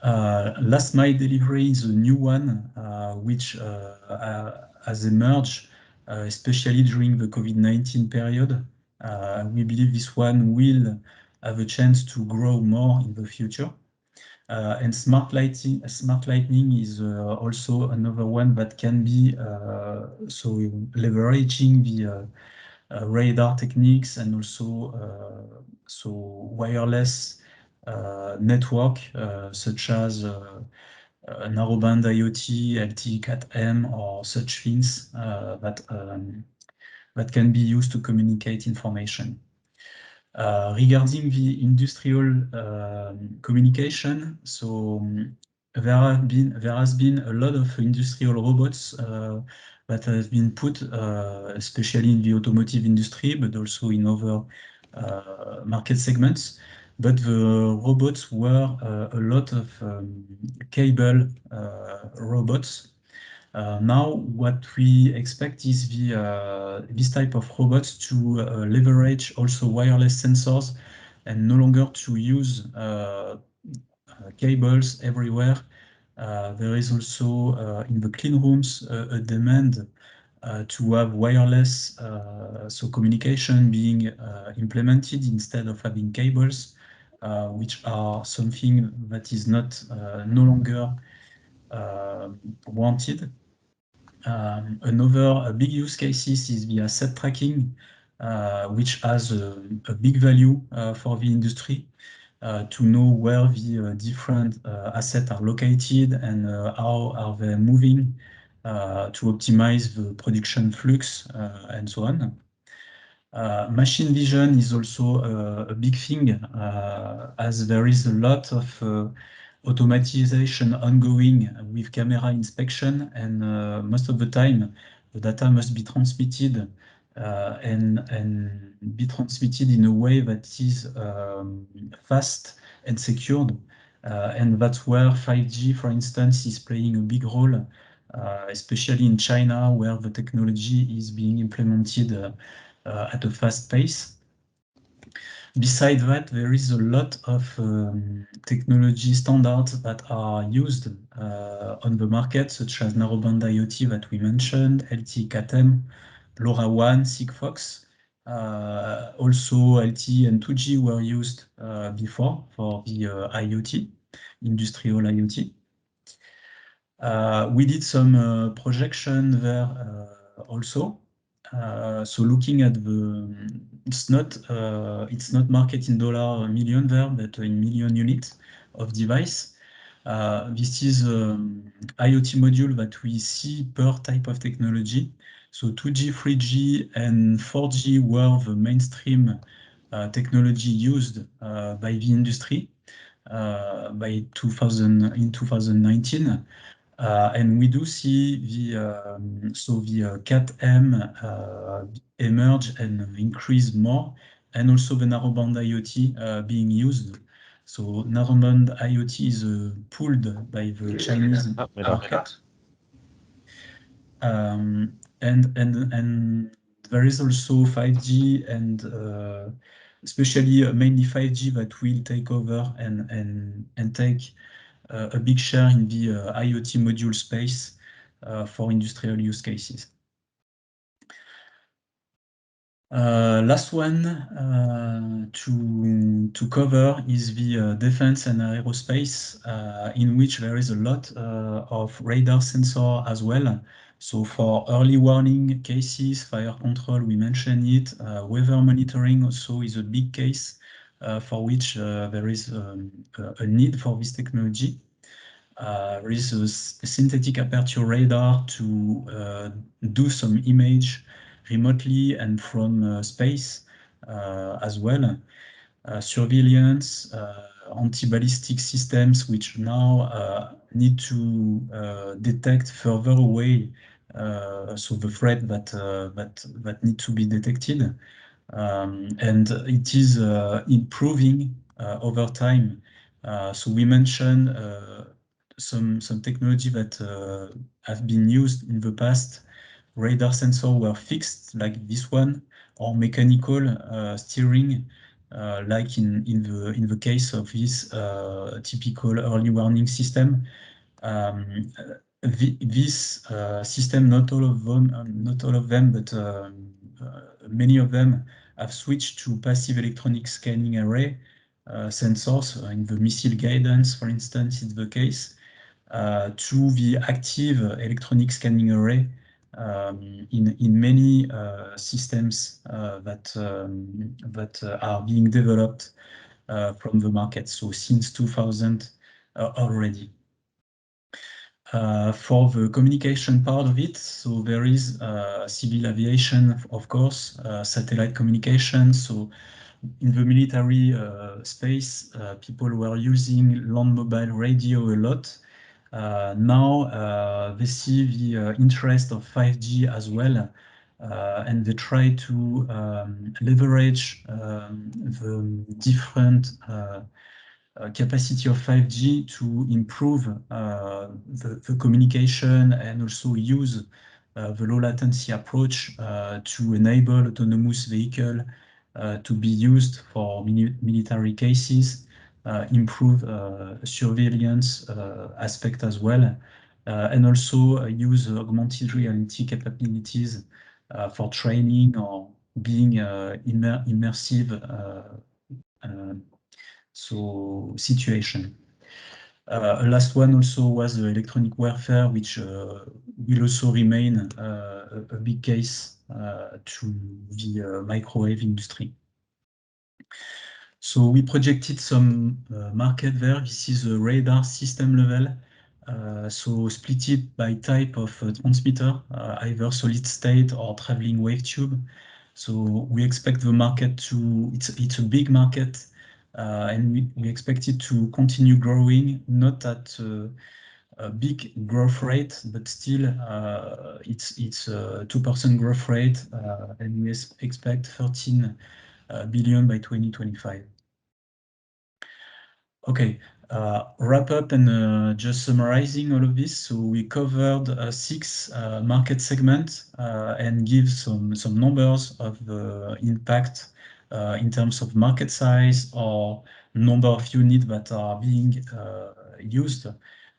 B: Last mile delivery is a new one which has emerged, especially during the COVID-19 period. We believe this one will have a chance to grow more in the future. And smart lighting is also another one that can be leveraging the radar techniques and also wireless network such as narrowband IoT, LTE Cat-M, or such things that can be used to communicate information. Regarding the industrial communication, so there has been a lot of industrial robots that have been put, especially in the automotive industry, but also in other market segments. But the robots were a lot of cable robots. Now, what we expect is this type of robots to leverage also wireless sensors and no longer to use cables everywhere. There is also in the clean rooms a demand to have wireless so communication being implemented instead of having cables, which are something that is not no longer wanted. Another big use cases is the asset tracking, which has a big value for the industry to know where the different assets are located and how are they moving to optimize the production flux and so on. Machine vision is also a big thing as there is a lot of automatization ongoing with camera inspection, and most of the time the data must be transmitted and be transmitted in a way that is fast and secured. And that's where 5G, for instance, is playing a big role, especially in China, where the technology is being implemented at a fast pace. Besides that, there is a lot of technology standards that are used on the market, such as narrowband IoT that we mentioned, LTE Cat-M, LoRaWAN, Sigfox. Also, LTE and 2G were used before for the IoT, industrial IoT. We did some projection there also. So looking at it's not market in dollar million there, but in million units of device. This is IoT module that we see per type of technology. So 2G, 3G, and 4G were the mainstream technology used by the industry in 2019. And we do see the Cat-M emerge and increase more, and also the narrowband IoT being used. So narrowband IoT is pulled by the Chinese market. And there is also 5G and especially mainly 5G that will take over and take a big share in the IoT module space for industrial use cases. Last one to cover is the defense and aerospace, in which there is a lot of radar sensor as well. So for early warning cases, fire control, we mentioned it, weather monitoring also is a big case for which there is a need for this technology. There is a synthetic aperture radar to do some image remotely and from space as well. Surveillance, anti-ballistic systems, which now need to detect further away, so the threat that need to be detected. And it is improving over time. So we mentioned some technology that have been used in the past. Radar sensors were fixed, like this one, or mechanical steering, like in the case of this typical early warning system. This system, not all of them, but many of them have switched to passive electronic scanning array sensors. In the missile guidance, for instance, is the case, to the active electronic scanning array in many systems that are being developed from the market. So since 2000 already. For the communication part of it, so there is civil aviation, of course, satellite communication. So in the military space, people were using land mobile radio a lot. Now they see the interest of 5G as well, and they try to leverage the different capacity of 5G to improve the communication and also use the low latency approach to enable autonomous vehicle to be used for military cases, improve surveillance aspect as well, and also use augmented reality capabilities for training or being immersive situation. Last one also was electronic warfare, which will also remain a big case to the microwave industry. So we projected some market there. This is a radar system level. So split it by type of transmitter, either solid state or traveling wave tube. So we expect the market to, it's a big market, and we expect it to continue growing, not at a big growth rate, but still it's a 2% growth rate, and we expect 13 billion by 2025. Okay, wrap up and just summarizing all of this. So we covered 6 market segments and give some numbers of the impact in terms of market size or number of units that are being used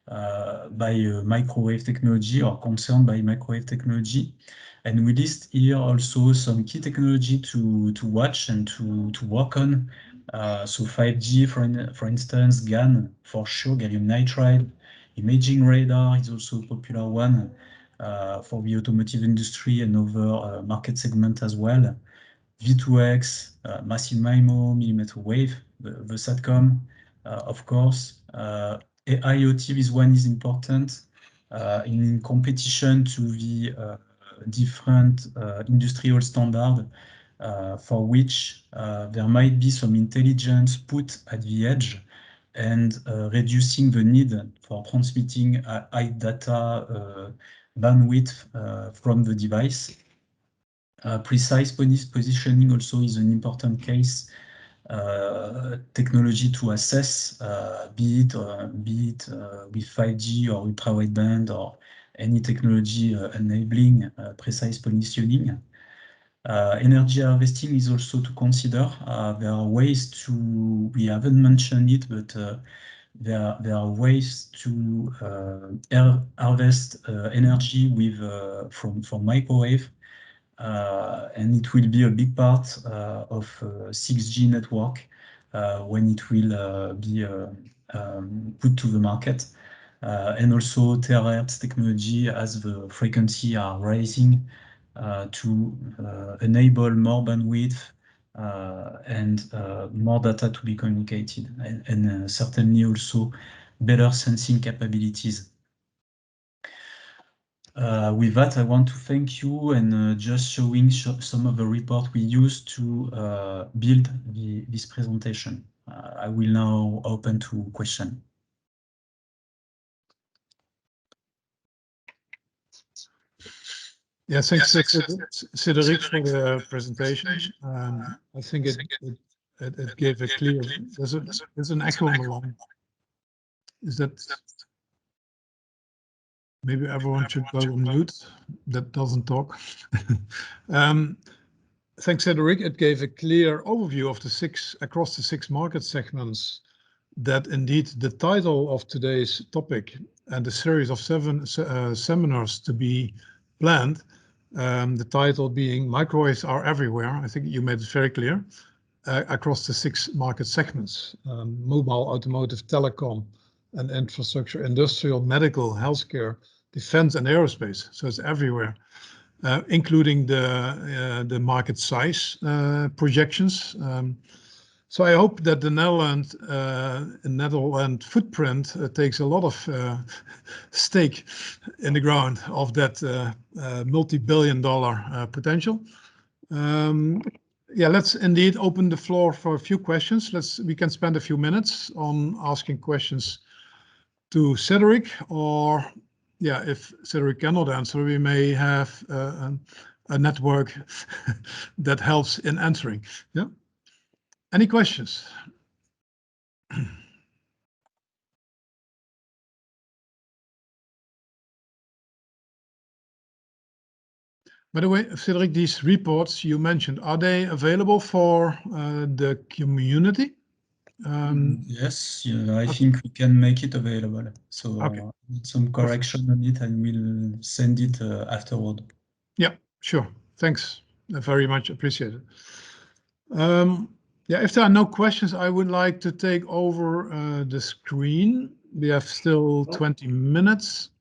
B: by microwave technology or concerned by microwave technology. And we list here also some key technology to watch and to work on. So 5G, for instance, GaN, for sure, gallium nitride. Imaging radar is also a popular one for the automotive industry and other market segment as well. V2X, massive MIMO, millimeter wave, the SATCOM, of course. IoT, this one is important in competition to the different industrial standard for which there might be some intelligence put at the edge and reducing the need for transmitting high data bandwidth from the device. Precise positioning also is an important case. Technology to assess, be it with 5G or ultra-wideband or any technology enabling precise positioning. Energy harvesting is also to consider. There are ways to, we haven't mentioned it, but there are ways to harvest energy with from microwave. And it will be a big part of 6G network when it will be put to the market. And also terahertz technology as the frequency are rising to enable more bandwidth and more data to be communicated, and certainly also better sensing capabilities. With that, I want to thank you and just showing some of the report we used to build this presentation. I will now open to question.
A: Yeah, thanks, Cédric, for the presentation. I think it gave a clear. There's an echo on the line. Is that? Maybe everyone should go on mute. That doesn't talk. Thanks, Cédric. It gave a clear overview of across the 6 market segments. That indeed the title of today's topic and the series of 7 seminars to be planned. The title being "Microwaves Are Everywhere." I think you made it very clear across the 6 market segments: mobile, automotive, telecom, and infrastructure, industrial, medical, healthcare, defense, and aerospace. So it's everywhere, including the market size projections. So I hope that the Netherlands footprint takes a lot of stake in the ground of that multi-billion-dollar potential. Yeah, let's indeed open the floor for a few questions. We can spend a few minutes on asking questions to Cedric, or yeah, if Cedric cannot answer, we may have a network that helps in answering. Yeah. Any questions? By the way, Cedric, these reports you mentioned, are they available for the community?
B: Yes, yeah, I think we can make it available. So
A: Okay.
B: some correction on it, and we'll send it afterward.
A: Yeah, sure. Thanks. Very much appreciated. Yeah, if there are no questions, I would like to take over the screen. We have still 20 minutes.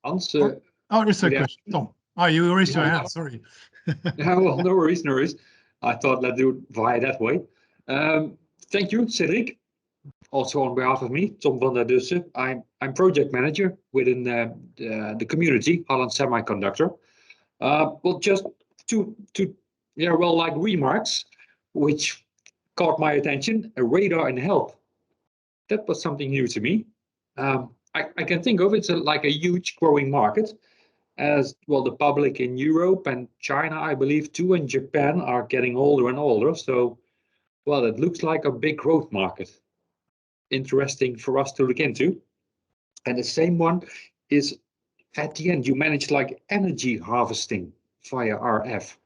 C: Hans,
A: Oh, there's a question. Tom. Oh, you raised your hand. Sorry.
C: Yeah, well, no worries, no worries. I thought let's do it via that way. Thank you, Cedric. Also on behalf of me, Tom van der Dussen, I'm project manager within the community, Holland Semiconductor. Well, just two like remarks, which caught my attention. A radar in health. That was something new to me. I can think of it like a huge growing market, as well. The public in Europe and China, I believe too, and Japan are getting older and older. So, well, it looks like a big growth market. Interesting for us to look into. And the same one is at the end, you manage like energy harvesting via RF.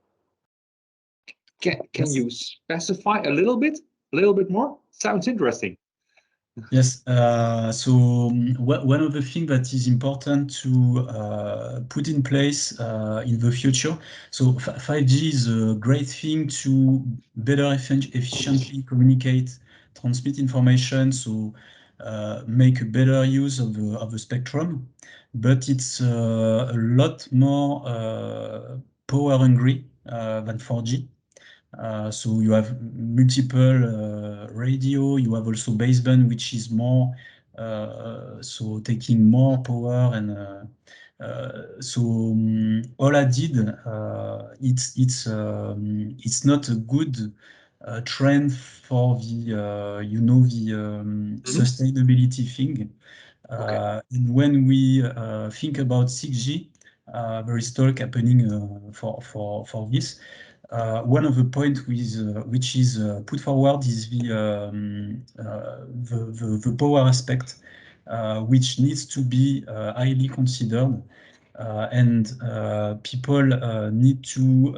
C: Can you specify a little bit more? Sounds interesting.
B: Yes, so one of the things that is important to put in place in the future, so 5G is a great thing to better efficiently communicate, transmit information, so make a better use of the spectrum, but it's a lot more power hungry than 4G. So you have multiple radio, you have also baseband, which is more so taking more power, and all I did, it's not a good trend for the sustainability thing.
C: Okay.
B: And when we think about 6G, there is talk happening for this. One of the points which is put forward is the power aspect, which needs to be highly considered, and people need to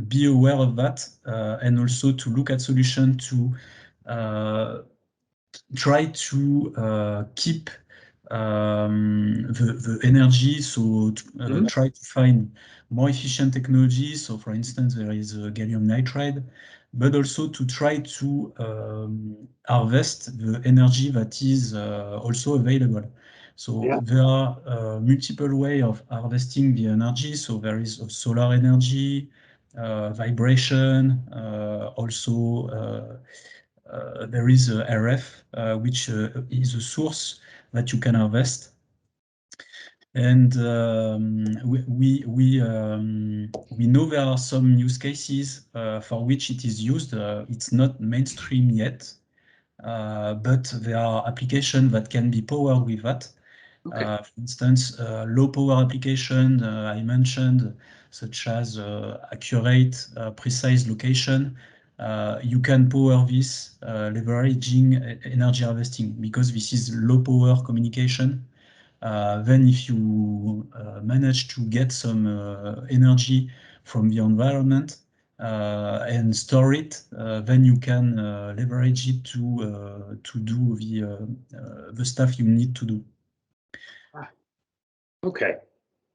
B: be aware of that, and also to look at solutions to try to keep the energy, so try to find more efficient technologies. So for instance, there is gallium nitride, but also to try to harvest the energy that is also available. So there are multiple ways of harvesting the energy. So there is solar energy, vibration, also there is RF, which is a source that you can harvest. And we know there are some use cases for which it is used. It's not mainstream yet, but there are applications that can be powered with that.
C: Okay.
B: For instance, low power application I mentioned, such as accurate, precise location. You can power this leveraging energy harvesting, because this is low power communication. Then if you manage to get some energy from the environment and store it, then you can leverage it to do the stuff you need to do.
C: Okay,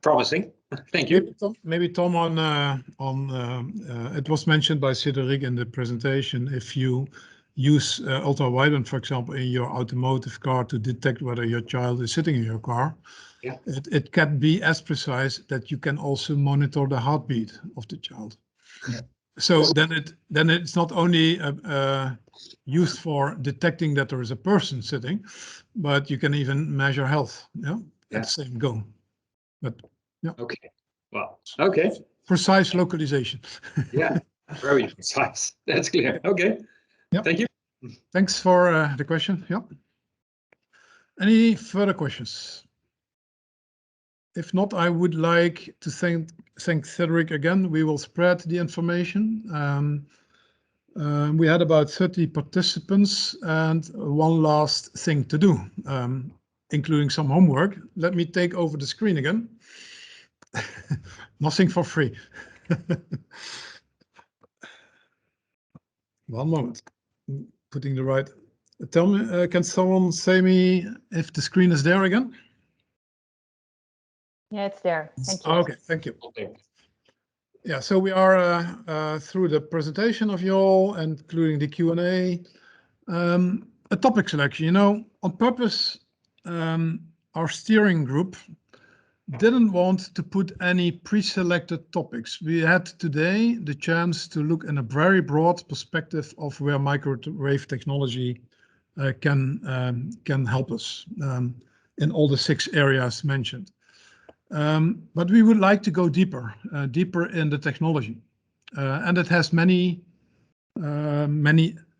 C: promising. Thank you.
A: Maybe Tom, on it was mentioned by Cedric in the presentation, if you use ultra wideband, for example, in your automotive car to detect whether your child is sitting in your car, it can be as precise that you can also monitor the heartbeat of the child.
B: Yeah.
A: So then it's not only used for detecting that there is a person sitting, but you can even measure health. Yeah, at the same go. But yeah.
C: Okay. Well. Okay.
A: Precise localization.
C: Yeah. Very precise. That's clear. Okay.
A: Yep.
C: Thank you.
A: Thanks for the question. Yep. Any further questions? If not, I would like to thank Cedric again. We will spread the information. We had about 30 participants and one last thing to do, including some homework. Let me take over the screen again. Nothing for free. One moment. Putting the right. Tell me, can someone say me if the screen is there again?
D: Yeah, it's there. Thank you.
A: Okay, thank you.
C: Okay.
A: Yeah, so we are through the presentation of you all, including the Q&A. A topic selection, you know, on purpose, our steering group didn't want to put any pre-selected topics. We had today the chance to look in a very broad perspective of where microwave technology can help us in all the 6 areas mentioned. But we would like to go deeper in the technology, and it has many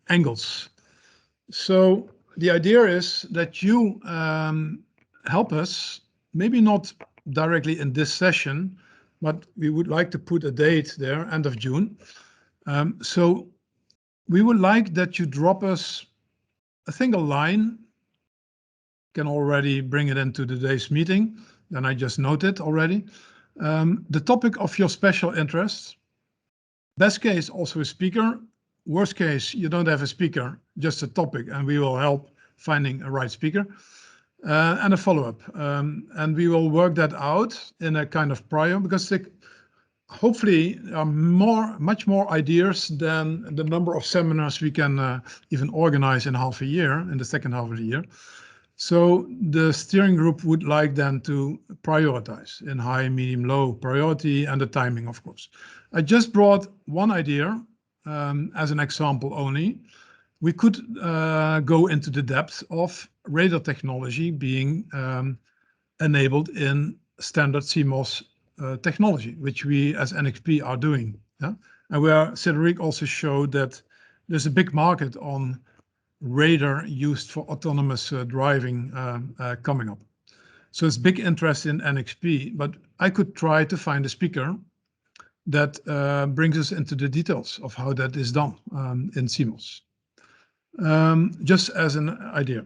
A: angles. So the idea is that you help us, maybe not directly in this session, but we would like to put a date there, end of June. So we would like that you drop us a single line, can already bring it into today's meeting, then I just noted already. The topic of your special interest, best case also a speaker, worst case you don't have a speaker, just a topic, and we will help finding a right speaker, and a follow-up. And we will work that out in a kind of prior, because hopefully are much more ideas than the number of seminars we can even organize in half a year, in the second half of the year. So the steering group would like then to prioritize in high, medium, low priority, and the timing, of course. I just brought one idea as an example only. We could go into the depth of radar technology being enabled in standard CMOS technology, which we as NXP are doing. Yeah? And where Cedric also showed that there's a big market on radar used for autonomous driving coming up. So it's big interest in NXP, but I could try to find a speaker that brings us into the details of how that is done in CMOS. Just as an idea.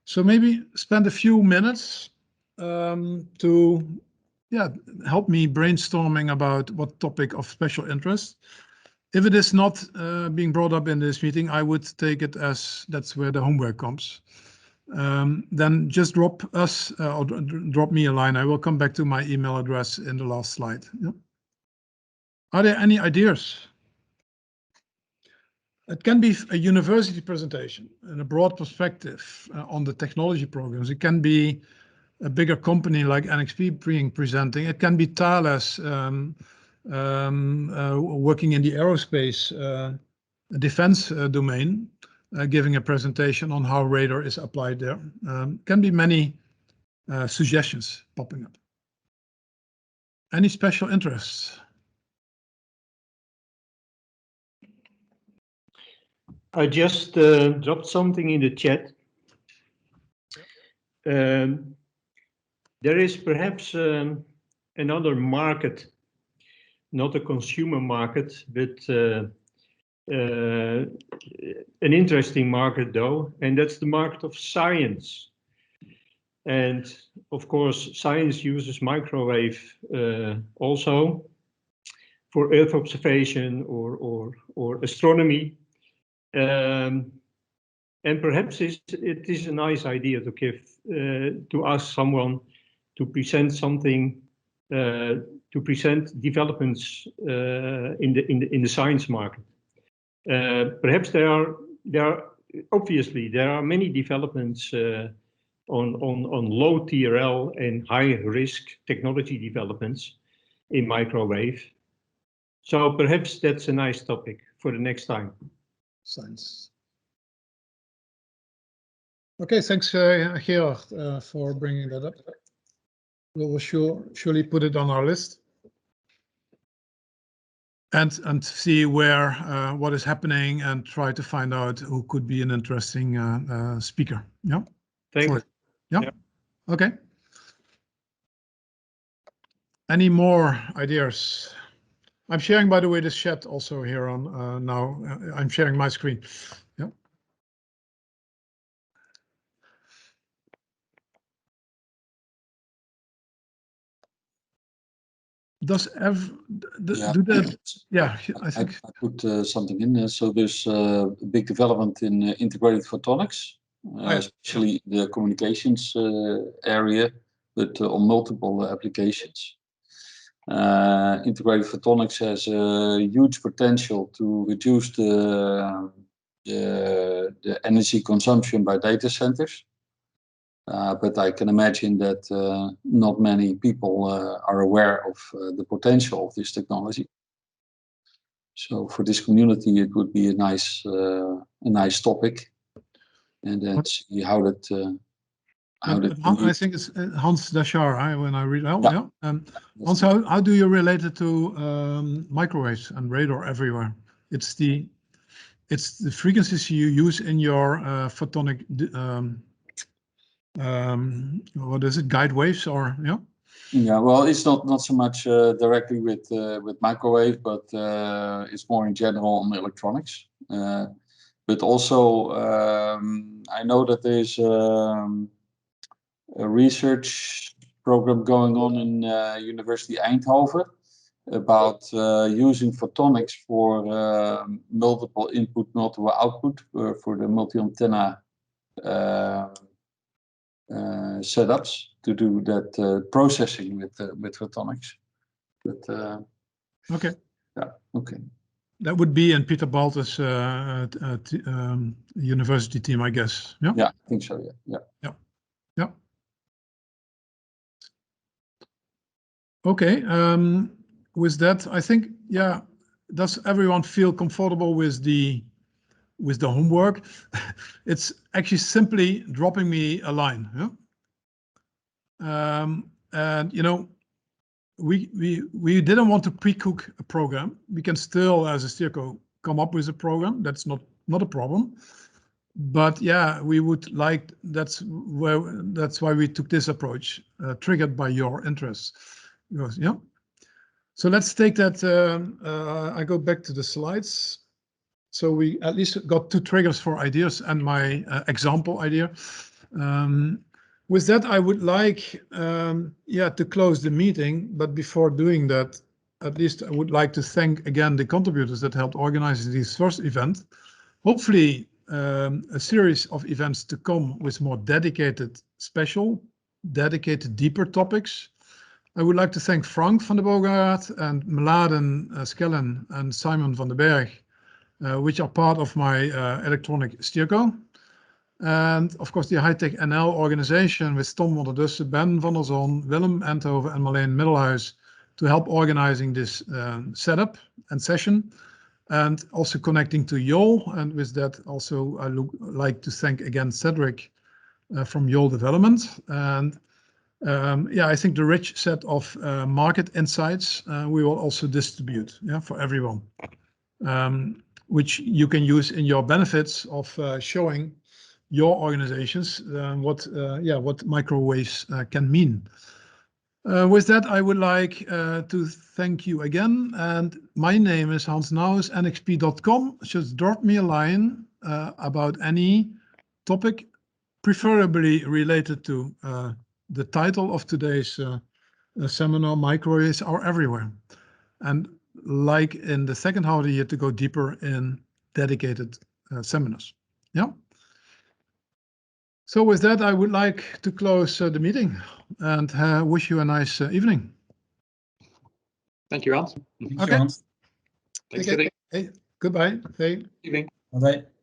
A: So maybe spend a few minutes to help me brainstorming about what topic of special interest. If it is not being brought up in this meeting, I would take it as that's where the homework comes. Then just drop us or drop me a line. I will come back to my email address in the last slide. Yeah. Are there any ideas? It can be a university presentation in a broad perspective on the technology programs. It can be a bigger company like NXP presenting. It can be Thales working in the aerospace defense domain, giving a presentation on how radar is applied there. Can be many suggestions popping up. Any special interests?
E: I just dropped something in the chat. There is perhaps another market, not a consumer market, but an interesting market though, and that's the market of science. And of course, science uses microwave also for Earth observation or astronomy. And perhaps it is a nice idea to give to ask someone to present something, to present developments in the science market. Perhaps there are obviously there are many developments on low TRL and high risk technology developments in microwave. So perhaps that's a nice topic for the next time.
A: Science. Okay, thanks, Gerard, for bringing that up. We will surely put it on our list. and see where what is happening and try to find out who could be an interesting speaker. Yeah.
E: Thanks.
A: Yeah.
E: Yeah.
A: Okay. Any more ideas? I'm sharing, by the way, this chat also here on now. I'm sharing my screen. Yeah. Does do that? Yeah, I think
D: I put something in there. So there's a big development in integrated photonics, especially the communications area, but on multiple applications. Integrated photonics has a huge potential to reduce the energy consumption by data centers. But I can imagine that not many people are aware of the potential of this technology. So for this community, it would be a nice topic, and then see how that.
A: I think it's Hans Dachar. When I read, Hans, how do you relate it to microwaves and radar everywhere? It's the frequencies you use in your photonic. What is it? Guide waves or yeah?
D: Yeah, well, it's not so much directly with microwave, but it's more in general on electronics. But also, I know that there's a research program going on in University Eindhoven about using photonics for multiple input, multiple output for the multi-antenna setups to do that processing with photonics. But
A: okay.
D: Yeah. Okay.
A: That would be in Peter Balter's university team, I guess. Yeah.
D: Yeah, I think so. Yeah.
A: Okay. With that, I think does everyone feel comfortable with the homework? It's actually simply dropping me a line. Yeah. And we didn't want to pre-cook a program. We can still, as a Steerco, come up with a program. That's not a problem. But yeah, we would like. That's why we took this approach, triggered by your interests. Yeah. So let's take that. I go back to the slides. So we at least got 2 triggers for ideas and my example idea. With that, I would like, to close the meeting. But before doing that, at least I would like to thank again the contributors that helped organize this first event. Hopefully, a series of events to come with more dedicated, deeper topics. I would like to thank Frank van der Boogaard and Mladen Skellen and Simon van den Berg, which are part of my electronic Steerco. And of course, the High-Tech NL organization with Tom van der Dussen, Ben van der Zon, Willem Enthoven, and Marleen Middelhuis to help organizing this setup and session, and also connecting to Yole. And with that, also I like to thank again Cedric from Yole Development. And I think the rich set of market insights we will also distribute for everyone, which you can use in your benefits of showing your organizations what microwaves can mean. With that, I would like to thank you again. And my name is Hans Nauws, nxp.com. Just drop me a line about any topic, preferably related to the title of today's seminar, Microwaves Are Everywhere. And like in the second half of the year, to go deeper in dedicated seminars. Yeah. So with that, I would like to close the meeting and wish you a nice evening.
C: Thank you, Hans.
B: Thank you, Hans.
C: Thanks, Cedric.
A: Hey, goodbye. Hey.
C: Evening.
B: Bye-bye.